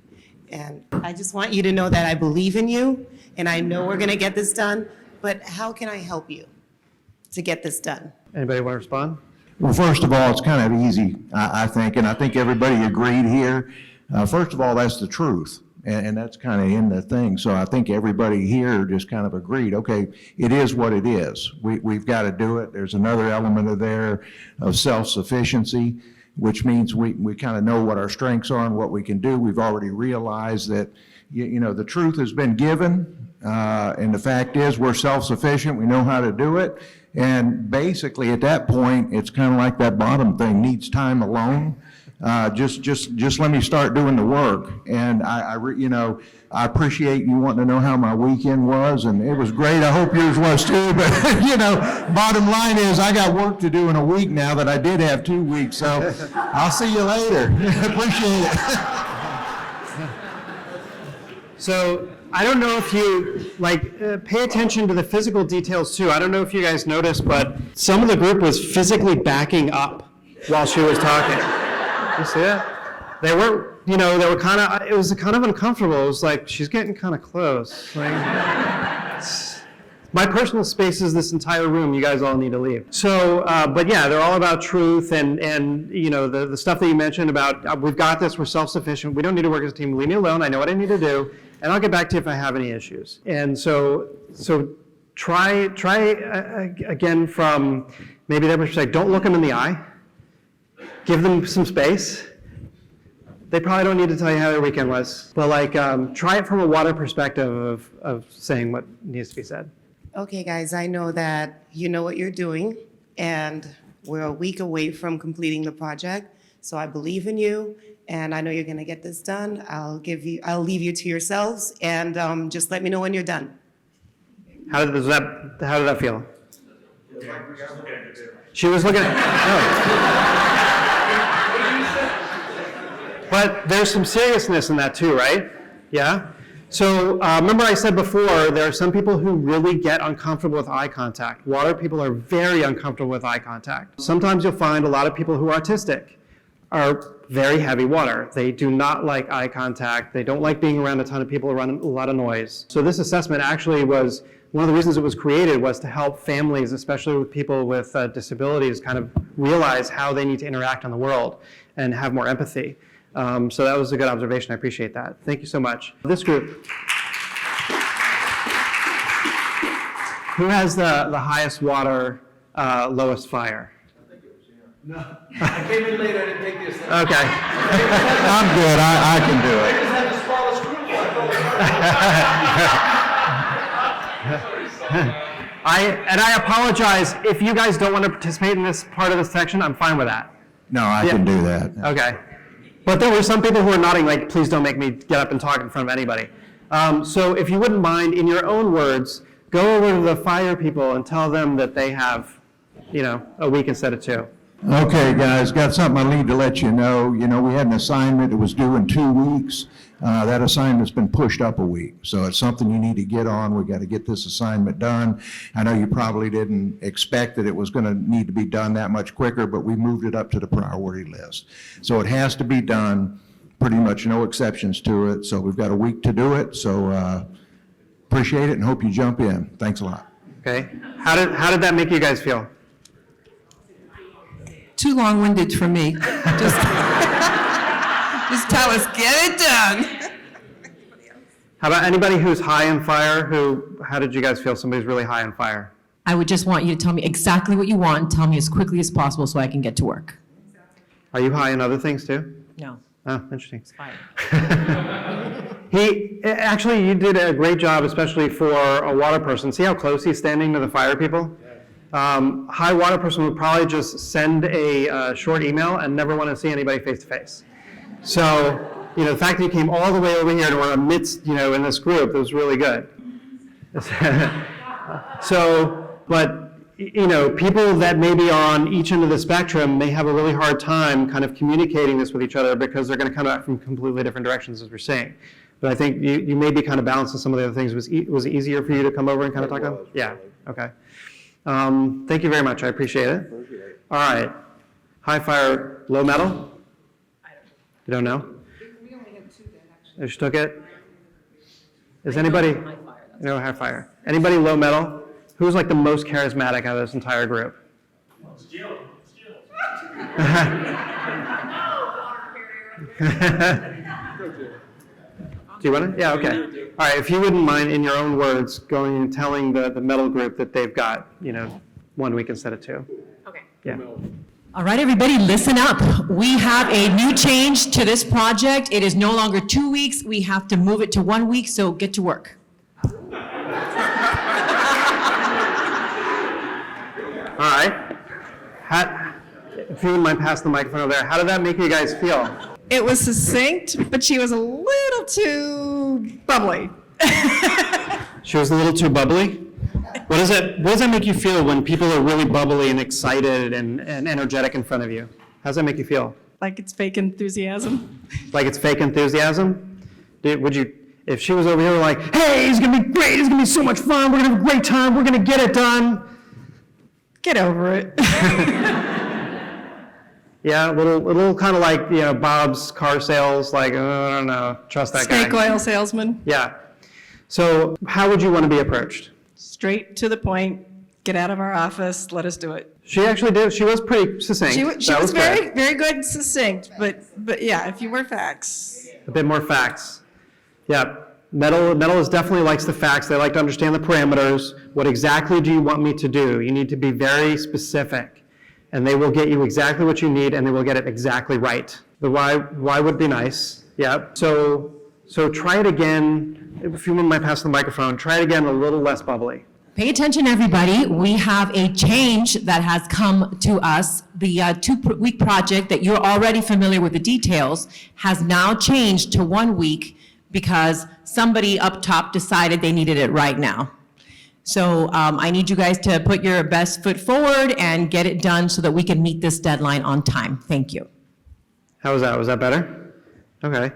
Speaker 9: And I just want you to know that I believe in you, and I know we're gonna get this done, but how can I help you to get this done?
Speaker 1: Anybody want to respond?
Speaker 10: Well, first of all, it's kind of easy, I think, and I think everybody agreed here. First of all, that's the truth, and that's kind of in the thing. So I think everybody here just kind of agreed, okay, it is what it is. We've got to do it. There's another element of there of self-sufficiency, which means we kind of know what our strengths are and what we can do. We've already realized that, the truth has been given, and the fact is we're self-sufficient. We know how to do it. And basically at that point, it's kind of like that bottom thing, needs time alone. Just let me start doing the work. And I appreciate you wanting to know how my weekend was, and it was great. I hope yours was too. But bottom line is I got work to do in a week now that I did have 2 weeks. So I'll see you later. Appreciate it.
Speaker 1: So I don't know if you pay attention to the physical details too. I don't know if you guys noticed, but some of the group was physically backing up while she was talking. You see it? They were, they were it was kind of uncomfortable. It was like, she's getting kind of close. My personal space is this entire room. You guys all need to leave. So, but yeah, they're all about truth and the stuff that you mentioned about, we've got this, we're self-sufficient, we don't need to work as a team, leave me alone, I know what I need to do, and I'll get back to you if I have any issues. And so try again from maybe their perspective, don't look them in the eye, give them some space. They probably don't need to tell you how their weekend was, but try it from a water perspective of saying what needs to be said.
Speaker 9: Okay, guys, I know that you know what you're doing, and we're a week away from completing the project. So I believe in you, and I know you're gonna get this done. I'll leave you to yourselves, and just let me know when you're done.
Speaker 1: How did that feel? She was looking at, But there's some seriousness in that too, right? Yeah? So remember I said before, there are some people who really get uncomfortable with eye contact. Water people are very uncomfortable with eye contact. Sometimes you'll find a lot of people who are autistic are very heavy water. They do not like eye contact. They don't like being around a ton of people, around a lot of noise. So this assessment actually was, one of the reasons it was created was to help families, especially with people with disabilities, kind of realize how they need to interact in the world and have more empathy. So that was a good observation. I appreciate that. Thank you so much. This group. Who has the highest water, lowest fire?
Speaker 6: No, I came in late, I didn't take the assessment.
Speaker 1: Okay.
Speaker 10: I'm good. I can do
Speaker 6: I
Speaker 10: it.
Speaker 6: just had the smallest group,
Speaker 1: I apologize if you guys don't want to participate in this part of the section. I'm fine with that.
Speaker 10: No, I can do that.
Speaker 1: Okay. But there were some people who were nodding like, please don't make me get up and talk in front of anybody. So if you wouldn't mind, in your own words, go over to the fire people and tell them that they have, a week instead of 2.
Speaker 10: Okay, guys, got something I need to let you know. We had an assignment that was due in 2 weeks. That assignment's been pushed up a week, so it's something you need to get on. We got to get this assignment done. I know you probably didn't expect that it was going to need to be done that much quicker, but we moved it up to the priority list. So it has to be done, pretty much no exceptions to it. So we've got a week to do it, so appreciate it and hope you jump in. Thanks a lot.
Speaker 1: Okay. How did that make you guys feel?
Speaker 8: Too long-winded for me. Just tell us, get it done.
Speaker 1: How about anybody who's high in fire? How did you guys feel? Somebody's really high in fire.
Speaker 11: I would just want you to tell me exactly what you want and tell me as quickly as possible so I can get to work.
Speaker 1: Are you high in other things too?
Speaker 11: No,
Speaker 1: Oh, interesting.
Speaker 11: it's fine.
Speaker 1: Actually, you did a great job, especially for a water person. See how close he's standing to the fire people? High water person would probably just send a short email and never want to see anybody face to face. So, the fact that you came all the way over here and were amidst, in this group, it was really good. But people that may be on each end of the spectrum may have a really hard time kind of communicating this with each other because they're going to come out from completely different directions, as we're saying. But I think you may be kind of balancing some of the other things. Was it easier for you to come over and kind of talk about? Yeah, okay. Thank you very much, I appreciate it. All right, high fire, low metal? You don't know? We only have two that actually. You just took it? Is anybody, high fire. Anybody low metal? Who's like the most charismatic out of this entire group?
Speaker 3: It's Jill.
Speaker 1: Do you want to? Yeah, okay. All right, if you wouldn't mind, in your own words, going and telling the metal group that they've got, 1 week instead of 2.
Speaker 11: Okay.
Speaker 1: Yeah.
Speaker 11: All right, everybody, listen up. We have a new change to this project. It is no longer 2 weeks. We have to move it to 1 week, so get to work.
Speaker 1: All right. If you wouldn't mind passing the microphone over there, how did that make you guys feel?
Speaker 12: It was succinct, but she was a little too bubbly.
Speaker 1: She was a little too bubbly? What does that make you feel when people are really bubbly and excited and energetic in front of you? How does that make you feel?
Speaker 12: Like it's fake enthusiasm.
Speaker 1: Like it's fake enthusiasm? If she was over here like, hey, it's gonna be great, it's gonna be so much fun, we're gonna have a great time, we're gonna get it done.
Speaker 12: Get over it.
Speaker 1: Yeah, a little kind of like, Bob's car sales, like, oh, I don't know, trust that guy.
Speaker 12: Snake oil salesman.
Speaker 1: Yeah. So how would you want to be approached?
Speaker 12: Straight to the point. Get out of our office. Let us do it.
Speaker 1: She actually did. She was pretty succinct.
Speaker 12: She
Speaker 1: That
Speaker 12: was
Speaker 1: good.
Speaker 12: very, very good and succinct, but yeah, a few more facts.
Speaker 1: A bit more facts. Yeah. Metal definitely likes the facts. They like to understand the parameters. What exactly do you want me to do? You need to be very specific, and they will get you exactly what you need, and they will get it exactly right. The why would be nice. Yeah. So try it again. If you might pass the microphone, try it again a little less bubbly.
Speaker 11: Pay attention, everybody. We have a change that has come to us. The 2-week project that you're already familiar with the details has now changed to 1 week because somebody up top decided they needed it right now. So I need you guys to put your best foot forward and get it done so that we can meet this deadline on time. Thank you.
Speaker 1: How was that? Was that better? Okay.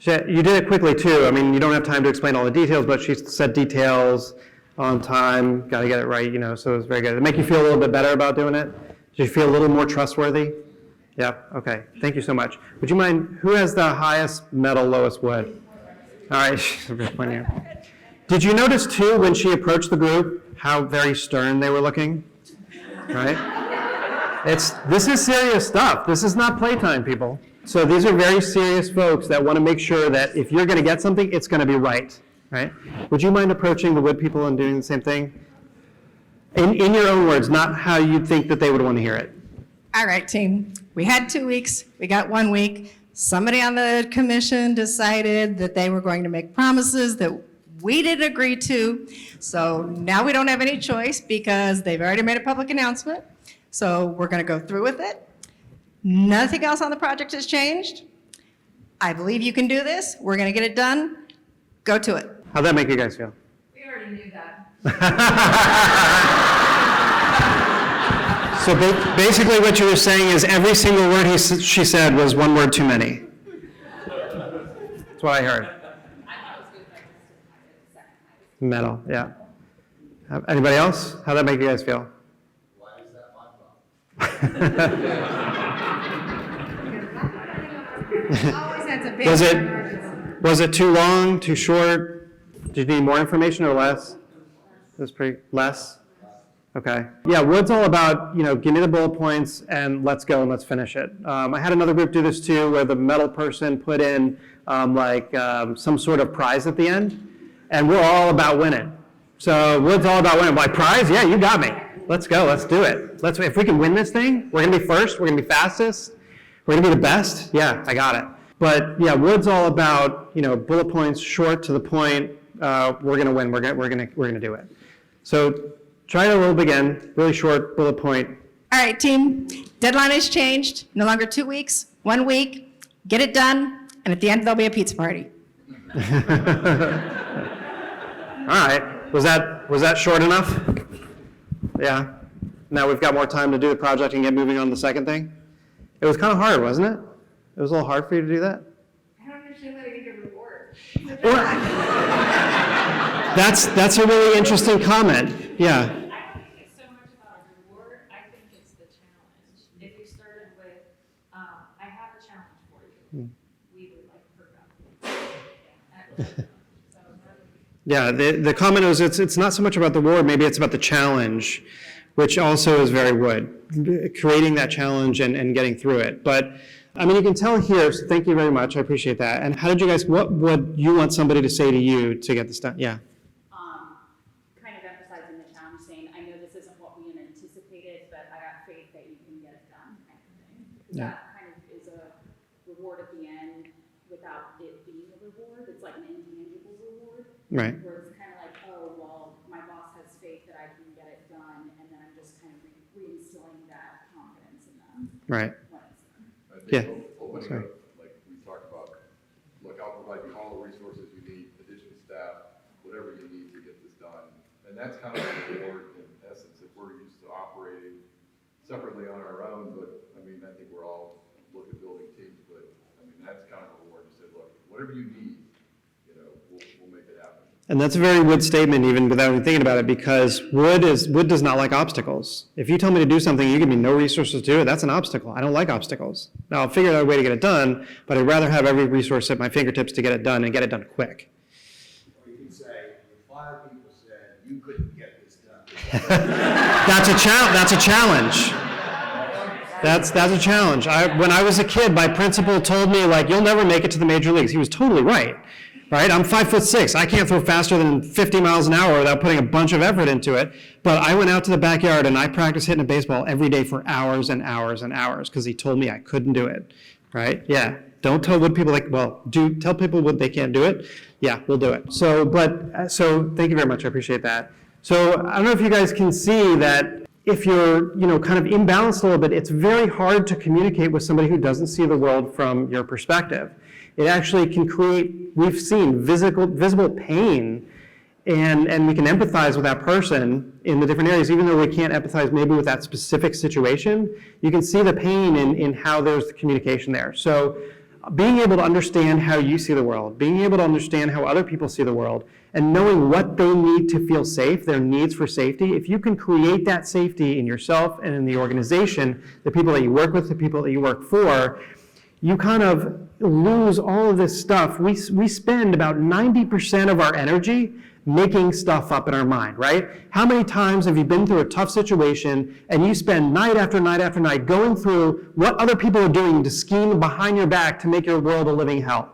Speaker 1: You did it quickly too. I mean, you don't have time to explain all the details, but she said details on time, got to get it right, so it was very good. Did it make you feel a little bit better about doing it? Did you feel a little more trustworthy? Yeah, okay. Thank you so much. Would you mind, who has the highest metal, lowest wood? All right. Did you notice too, when she approached the group, how very stern they were looking? Right? This is serious stuff. This is not playtime, people. So these are very serious folks that want to make sure that if you're going to get something, it's going to be right. Right? Would you mind approaching the wood people and doing the same thing? In your own words, not how you'd think that they would want to hear it.
Speaker 12: All right, team. We had 2 weeks. We got 1 week. Somebody on the commission decided that they were going to make promises that we didn't agree to. So now we don't have any choice because they've already made a public announcement. So we're going to go through with it. Nothing else on the project has changed. I believe you can do this. We're going to get it done. Go to it.
Speaker 1: How'd that make you guys feel?
Speaker 12: We already knew that.
Speaker 1: So basically what you were saying is every single word she said was one word too many. That's what I heard. Metal, yeah. Anybody else? How'd that make you guys feel?
Speaker 3: Why is that my fault?
Speaker 1: Was it too long, too short? Did you need more information or less? It was pretty less? Okay. Yeah, wood's all about, give me the bullet points and let's go and let's finish it. I had another group do this too, where the metal person put in some sort of prize at the end, and we're all about winning. So wood's all about winning. Like, prize? Yeah, you got me. Let's go, let's do it. If we can win this thing, we're gonna be first, we're gonna be fastest, we're gonna be the best. Yeah, I got it. But yeah, wood's all about, bullet points, short to the point, we're gonna win, we're gonna do it. So try it a little bit again, really short bullet point.
Speaker 12: All right, team, deadline has changed, no longer 2 weeks, 1 week, get it done, and at the end, there'll be a pizza party.
Speaker 1: All right, was that short enough? Yeah, now we've got more time to do the project and get moving on the second thing? It was kind of hard, wasn't it? It was a little hard for you to do that?
Speaker 12: I don't understand why they need a reward.
Speaker 1: That's a really interesting comment, yeah.
Speaker 13: I don't think it's so much about a reward, I think it's the challenge. If you started with, I have a challenge for you, we would like to work out.
Speaker 1: Yeah, the comment was it's not so much about the reward, maybe it's about the challenge, which also is very Wood, creating that challenge and getting through it. But I mean, you can tell here, so thank you very much, I appreciate that. And how did you guys, what would you want somebody to say to you to get this done? Yeah.
Speaker 13: Kind of emphasizing the challenge, saying, I know this isn't what we anticipated, but I got faith that you can get it done, kind of thing.
Speaker 1: Yeah.
Speaker 13: That kind of is a reward at the end without it being a reward. It's like an intangible reward.
Speaker 1: Right.
Speaker 13: Where it's kind of like, oh, well, my boss has faith that I can get it done, and then I'm just kind of reinstilling that confidence in them.
Speaker 1: Right.
Speaker 13: When it's done.
Speaker 1: Yeah.
Speaker 14: Opening
Speaker 1: Sorry.
Speaker 14: up, like we talked about, look, I'll provide you all the resources you need, additional staff, whatever you need to get this done. And that's kind of the reward in essence, if we're used to operating separately on our own, but I mean, I think we're all look at building teams, but I mean, that's kind of a reward to say, look, whatever you need, you know, we'll make it happen.
Speaker 1: And that's a very Wood statement, even without even thinking about it, because Wood does not like obstacles. If you tell me to do something, you give me no resources to do it, that's an obstacle. I don't like obstacles. Now, I'll figure out a way to get it done, but I'd rather have every resource at my fingertips to get it done and get it done quick.
Speaker 15: Or you can say, 5 people said you couldn't get this done.
Speaker 1: That's a challenge. That's a challenge. When I was a kid, my principal told me, like, you'll never make it to the major leagues. He was totally right. Right? I'm 5'6". I can't throw faster than 50 miles an hour without putting a bunch of effort into it. But I went out to the backyard and I practiced hitting a baseball every day for hours and hours and hours because he told me I couldn't do it. Right? Yeah. Don't tell Wood people tell people Wood they can't do it. Yeah, we'll do it. So thank you very much. I appreciate that. So I don't know if you guys can see that if you're, kind of imbalanced a little bit, it's very hard to communicate with somebody who doesn't see the world from your perspective. It actually can create, we've seen visible pain, and we can empathize with that person in the different areas, even though we can't empathize maybe with that specific situation. You can see the pain in how there's the communication there. So being able to understand how you see the world, being able to understand how other people see the world, and knowing what they need to feel safe, their needs for safety, if you can create that safety in yourself and in the organization, the people that you work with, the people that you work for, you kind of lose all of this stuff. We spend about 90% of our energy making stuff up in our mind, right? How many times have you been through a tough situation and you spend night after night after night going through what other people are doing to scheme behind your back to make your world a living hell?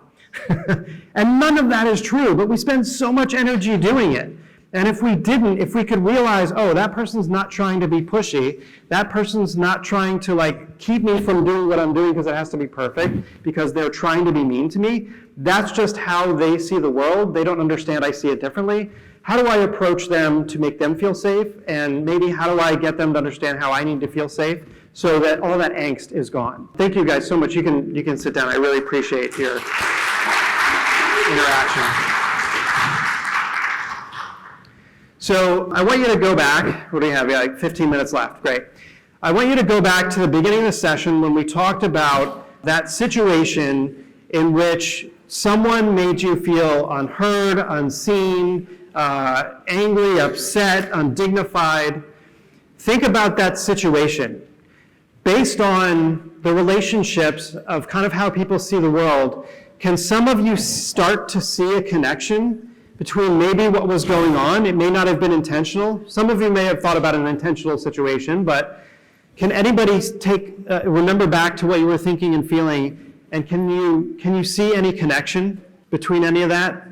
Speaker 1: And none of that is true, but we spend so much energy doing it. And if we could realize, oh, that person's not trying to be pushy, that person's not trying to keep me from doing what I'm doing because it has to be perfect, because they're trying to be mean to me, that's just how they see the world. They don't understand I see it differently. How do I approach them to make them feel safe? And maybe how do I get them to understand how I need to feel safe so that all that angst is gone? Thank you guys so much. You can sit down. I really appreciate your interaction. So I want you to go back. What do we have? Yeah, 15 minutes left. Great. I want you to go back to the beginning of the session when we talked about that situation in which someone made you feel unheard, unseen, angry, upset, undignified. Think about that situation. Based on the relationships of kind of how people see the world, can some of you start to see a connection between maybe what was going on? It may not have been intentional. Some of you may have thought about an intentional situation, but can anybody remember back to what you were thinking and feeling, and can you see any connection between any of that?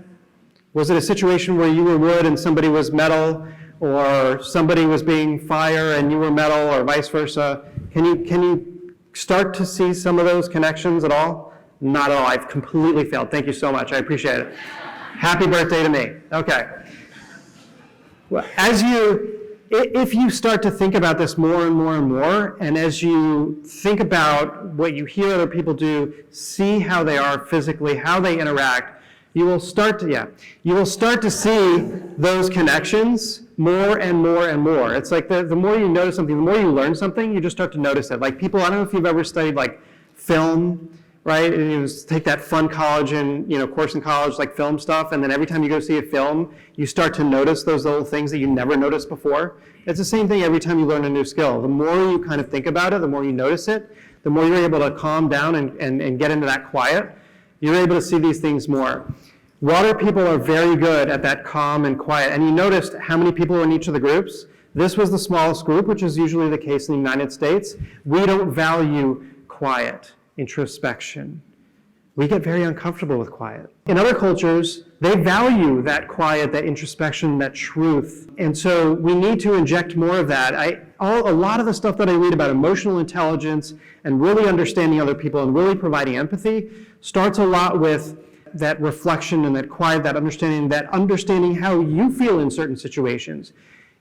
Speaker 1: Was it a situation where you were wood and somebody was metal, or somebody was being fire and you were metal, or vice versa? Can you start to see some of those connections at all? Not at all. I've completely failed. Thank you so much. I appreciate it. Happy birthday to me. Okay. Well, as you if you start to think about this more and more and more, and as you think about what you hear other people do, see how they are physically, how they interact, you will start to see those connections more and more and more. It's like the more you notice something, the more you learn something, you just start to notice it. Like people, I don't know if you've ever studied like film, right? And you just take that fun college and course in college, like film stuff, and then every time you go see a film, you start to notice those little things that you never noticed before. It's the same thing every time you learn a new skill. The more you kind of think about it, the more you notice it, the more you're able to calm down and get into that quiet. You're able to see these things more. Water people are very good at that calm and quiet. And you noticed how many people were in each of the groups? This was the smallest group, which is usually the case in the United States. We don't value quiet, introspection. We get very uncomfortable with quiet. In other cultures, they value that quiet, that introspection, that truth. And so we need to inject more of that. A lot of the stuff that I read about emotional intelligence and really understanding other people and really providing empathy starts a lot with that reflection and that quiet, that understanding how you feel in certain situations.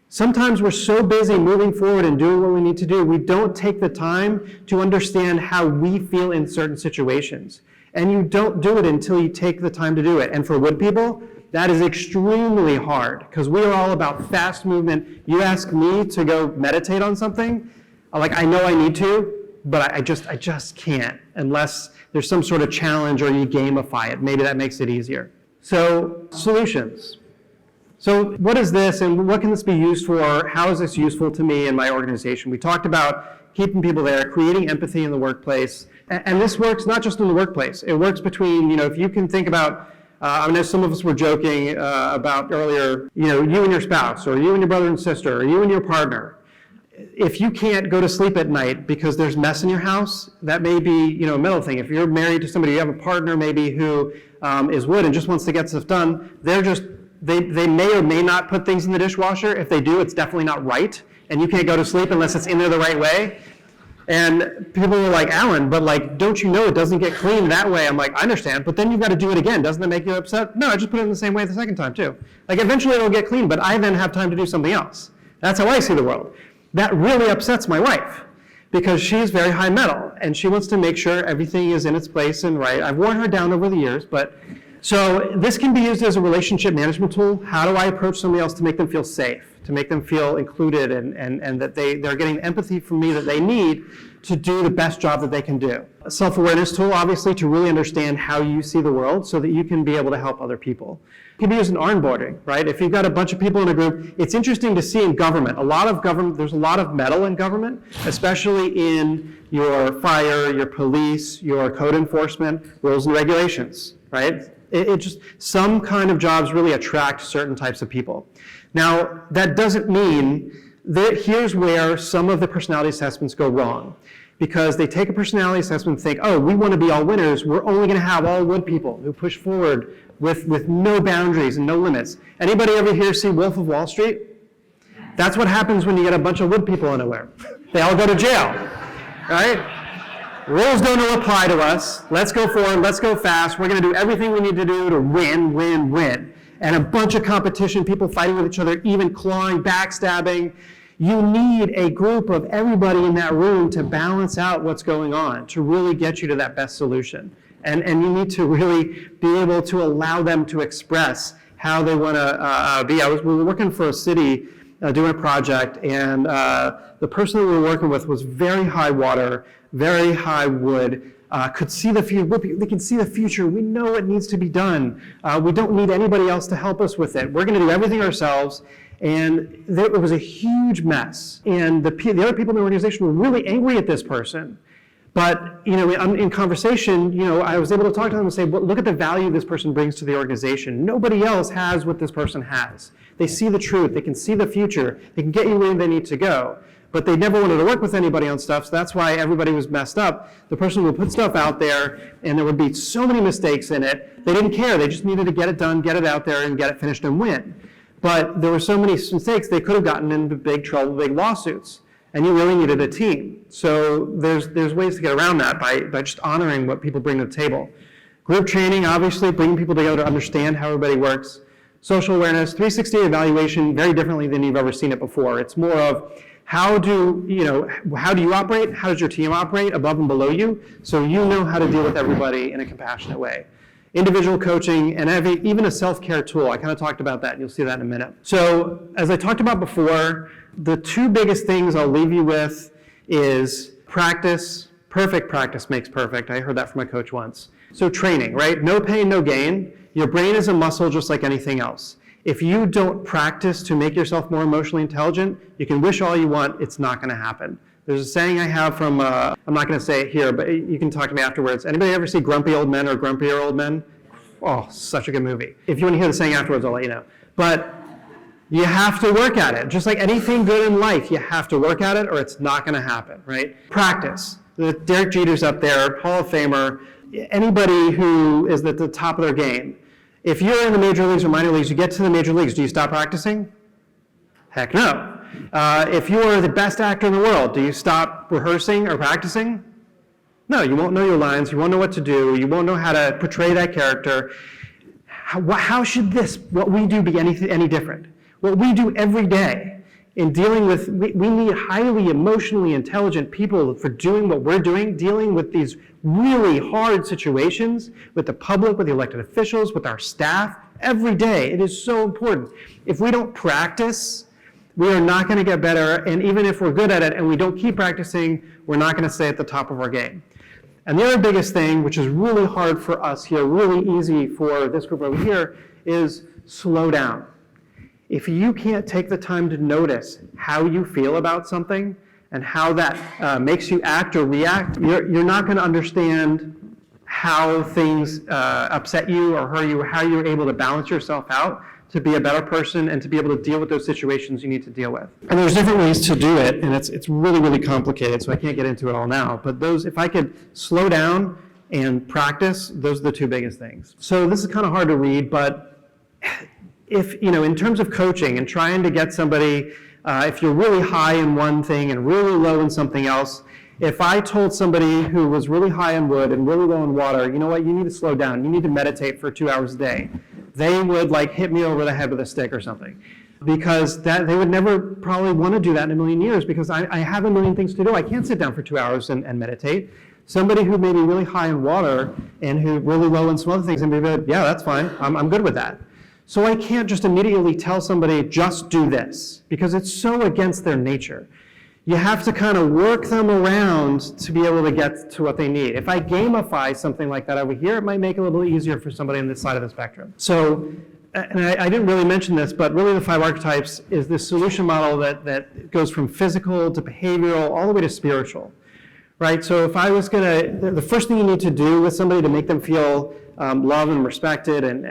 Speaker 1: Sometimes we're so busy moving forward and doing what we need to do, we don't take the time to understand how we feel in certain situations. And you don't do it until you take the time to do it. And for wood people, that is extremely hard because we are all about fast movement. You ask me to go meditate on something, I know I need to, but I just can't unless there's some sort of challenge or you gamify it. Maybe that makes it easier. So, solutions. So what is this and what can this be used for? How is this useful to me and my organization? We talked about keeping people there, creating empathy in the workplace. And this works not just in the workplace. It works between, if you can think about, I know some of us were joking about earlier, you and your spouse, or you and your brother and sister, or you and your partner. If you can't go to sleep at night because there's mess in your house, that may be, a mental thing. If you're married to somebody, you have a partner maybe who is wood and just wants to get stuff done, they may or may not put things in the dishwasher. If they do, it's definitely not right. And you can't go to sleep unless it's in there the right way. And people were like, Alan, but don't you know it doesn't get cleaned that way? I'm like, I understand, but then you've got to do it again. Doesn't that make you upset? No, I just put it in the same way the second time too. Eventually it'll get cleaned, but I then have time to do something else. That's how I see the world. That really upsets my wife because she's very high metal and she wants to make sure everything is in its place and right. I've worn her down over the years, but so this can be used as a relationship management tool. How do I approach somebody else to make them feel safe, to make them feel included and that they're getting empathy from me that they need to do the best job that they can do. A self-awareness tool, obviously, to really understand how you see the world so that you can be able to help other people. It can be used in onboarding, right? If you've got a bunch of people in a group, it's interesting to see in government. There's a lot of metal in government, especially in your fire, your police, your code enforcement, rules and regulations, right? It just, some kind of jobs really attract certain types of people. Now, that doesn't mean that here's where some of the personality assessments go wrong. Because they take a personality assessment and think, oh, we want to be all winners, we're only going to have all wood people who push forward with no boundaries and no limits. Anybody ever here see Wolf of Wall Street? That's what happens when you get a bunch of wood people anywhere. They all go to jail, right? Rules don't apply to us. Let's go forward, let's go fast. We're going to do everything we need to do to win, win, win. And a bunch of competition, people fighting with each other, even clawing, backstabbing. You need a group of everybody in that room to balance out what's going on, to really get you to that best solution. And you need to really be able to allow them to express how they want to be. We were working for a city doing a project, and the person that we were working with was very high water, very high wood, could see the future. They can see the future. We know what needs to be done. We don't need anybody else to help us with it. We're going to do everything ourselves. And it was a huge mess. And the other people in the organization were really angry at this person. But in conversation, I was able to talk to them and say, well, look at the value this person brings to the organization. Nobody else has what this person has. They see the truth. They can see the future. They can get you where they need to go. But they never wanted to work with anybody on stuff, so that's why everybody was messed up. The person would put stuff out there, and there would be so many mistakes in it. They didn't care. They just needed to get it done, get it out there, and get it finished and win. But there were so many mistakes, they could have gotten into big trouble, big lawsuits. And you really needed a team. So there's ways to get around that by just honoring what people bring to the table. Group training, obviously, bringing people together to understand how everybody works. Social awareness, 360 evaluation, very differently than you've ever seen it before. It's more of how do you operate? How does your team operate above and below you? So you know how to deal with everybody in a compassionate way. Individual coaching, and even a self-care tool. I kind of talked about that, and you'll see that in a minute. So as I talked about before, the two biggest things I'll leave you with is practice. Perfect practice makes perfect. I heard that from a coach once. So training, right? No pain, no gain. Your brain is a muscle just like anything else. If you don't practice to make yourself more emotionally intelligent, you can wish all you want, it's not going to happen. There's a saying I have from, I'm not going to say it here, but you can talk to me afterwards. Anybody ever see Grumpy Old Men or Grumpier Old Men? Oh, such a good movie. If you want to hear the saying afterwards, I'll let you know. But you have to work at it. Just like anything good in life, you have to work at it or it's not going to happen, right? Practice. Derek Jeter's up there, Hall of Famer. Anybody who is at the top of their game. If you're in the major leagues or minor leagues, you get to the major leagues, do you stop practicing? Heck no. If you are the best actor in the world, do you stop rehearsing or practicing? No, you won't know your lines, you won't know what to do, you won't know how to portray that character. How should what we do, be any different? What we do every day in dealing with, we need highly emotionally intelligent people for doing what we're doing, dealing with these really hard situations with the public, with the elected officials, with our staff, every day. It is so important. If we don't practice, we are not going to get better, and even if we're good at it and we don't keep practicing, we're not going to stay at the top of our game. And the other biggest thing, which is really hard for us here, really easy for this group over here, is slow down. If you can't take the time to notice how you feel about something and how that makes you act or react, you're not going to understand how things upset you or hurt you, or how you're able to balance yourself out to be a better person and to be able to deal with those situations you need to deal with. And there's different ways to do it, and it's really, really complicated, so I can't get into it all now. But if I could slow down and practice, those are the two biggest things. So this is kind of hard to read, but if, in terms of coaching and trying to get somebody, if you're really high in one thing and really low in something else, if I told somebody who was really high in wood and really low in water, you know what, you need to slow down, you need to meditate for 2 hours a day, they would hit me over the head with a stick or something. Because they would never probably want to do that in a million years, because I have a million things to do. I can't sit down for 2 hours and meditate. Somebody who may be really high in water and who really low in some other things and be like, yeah, that's fine, I'm good with that. So I can't just immediately tell somebody, just do this, because it's so against their nature. You have to kind of work them around to be able to get to what they need. If I gamify something like that over here, it might make it a little easier for somebody on this side of the spectrum. So, and I didn't really mention this, but really the 5 archetypes is this solution model that goes from physical to behavioral all the way to spiritual, right? So if I was the first thing you need to do with somebody to make them feel loved and respected and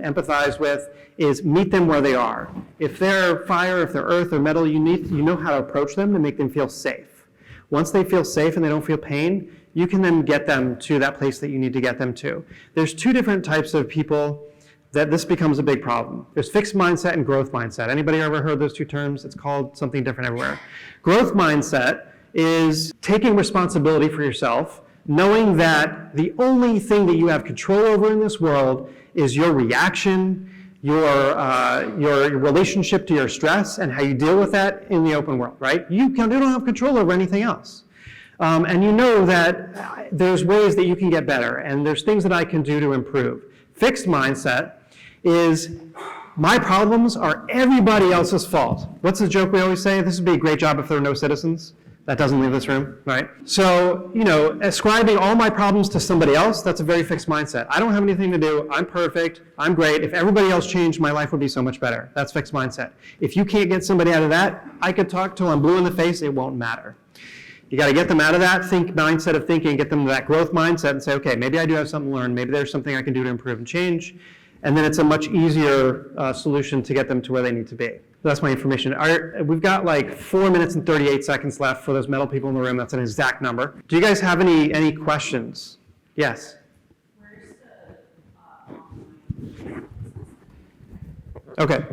Speaker 1: empathize with is meet them where they are. If they're fire, if they're earth or metal, you know how to approach them to make them feel safe. Once they feel safe and they don't feel pain, you can then get them to that place that you need to get them to. There's 2 different types of people that this becomes a big problem. There's fixed mindset and growth mindset. Anybody ever heard those 2 terms? It's called something different everywhere. Growth mindset is taking responsibility for yourself, knowing that the only thing that you have control over in this world is your reaction, your relationship to your stress, and how you deal with that in the open world, right? You don't have control over anything else. And you know that there's ways that you can get better, and there's things that I can do to improve. Fixed mindset is, my problems are everybody else's fault. What's the joke we always say? This would be a great job if there were no citizens. That doesn't leave this room, right? So, ascribing all my problems to somebody else, that's a very fixed mindset. I don't have anything to do, I'm perfect, I'm great. If everybody else changed, my life would be so much better. That's fixed mindset. If you can't get somebody out of that, I could talk till I'm blue in the face, it won't matter. You got to get them out of that mindset of thinking, get them to that growth mindset and say, okay, maybe I do have something to learn, maybe there's something I can do to improve and change, and then it's a much easier solution to get them to where they need to be. That's my information. We've got 4 minutes and 38 seconds left for those metal people in the room. That's an exact number. Do you guys have any questions? Yes?
Speaker 13: Where's the online?
Speaker 1: Okay.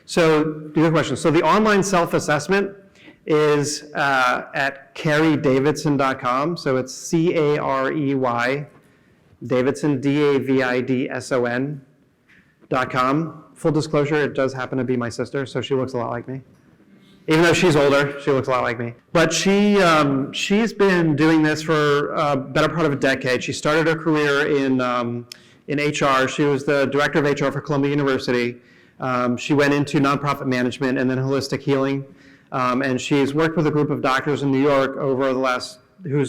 Speaker 1: So, do you have questions? So the online self-assessment is at CareyDavidson.com. So it's CAREY Davidson, DAVIDSON.com. Full disclosure, it does happen to be my sister, so she looks a lot like me. Even though she's older, she looks a lot like me. But she's been doing this for a better part of a decade. She started her career in HR. She was the director of HR for Columbia University. She went into nonprofit management and then holistic healing. And she's worked with a group of doctors in New York over the last, who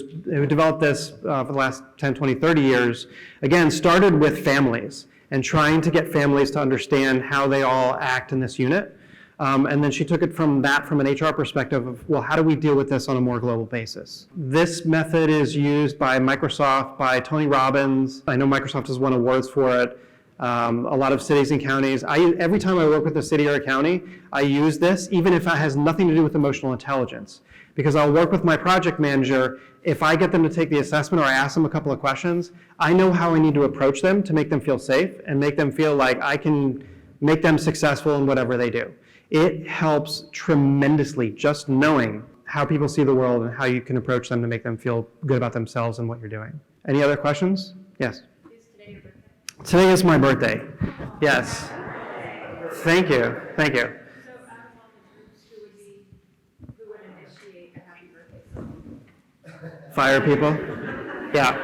Speaker 1: developed this for the last 10, 20, 30 years. Again, started with families and trying to get families to understand how they all act in this unit. And then she took it from an HR perspective of, well, how do we deal with this on a more global basis? This method is used by Microsoft, by Tony Robbins. I know Microsoft has won awards for it. A lot of cities and counties. Every time I work with a city or a county, I use this, even if it has nothing to do with emotional intelligence. Because I'll work with my project manager. If I get them to take the assessment or I ask them a couple of questions, I know how I need to approach them to make them feel safe and make them feel like I can make them successful in whatever they do. It helps tremendously just knowing how people see the world and how you can approach them to make them feel good about themselves and what you're doing. Any other questions? Yes.
Speaker 13: Is today your birthday?
Speaker 1: Today is my birthday. Yes. Thank you. Thank you.
Speaker 13: So out of all the groups, who would initiate a happy birthday song?
Speaker 1: Fire people? Yeah.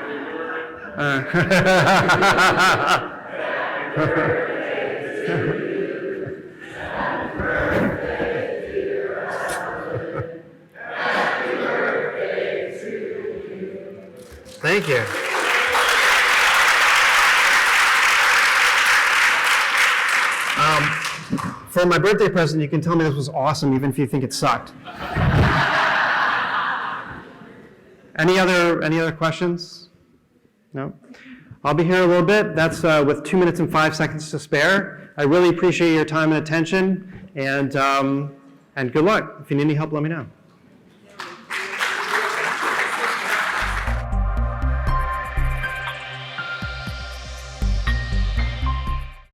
Speaker 1: Thank you. For my birthday present, you can tell me this was awesome, even if you think it sucked. Any other questions? No? I'll be here a little bit. That's with 2 minutes and 5 seconds to spare. I really appreciate your time and attention, and good luck. If you need any help, let me know.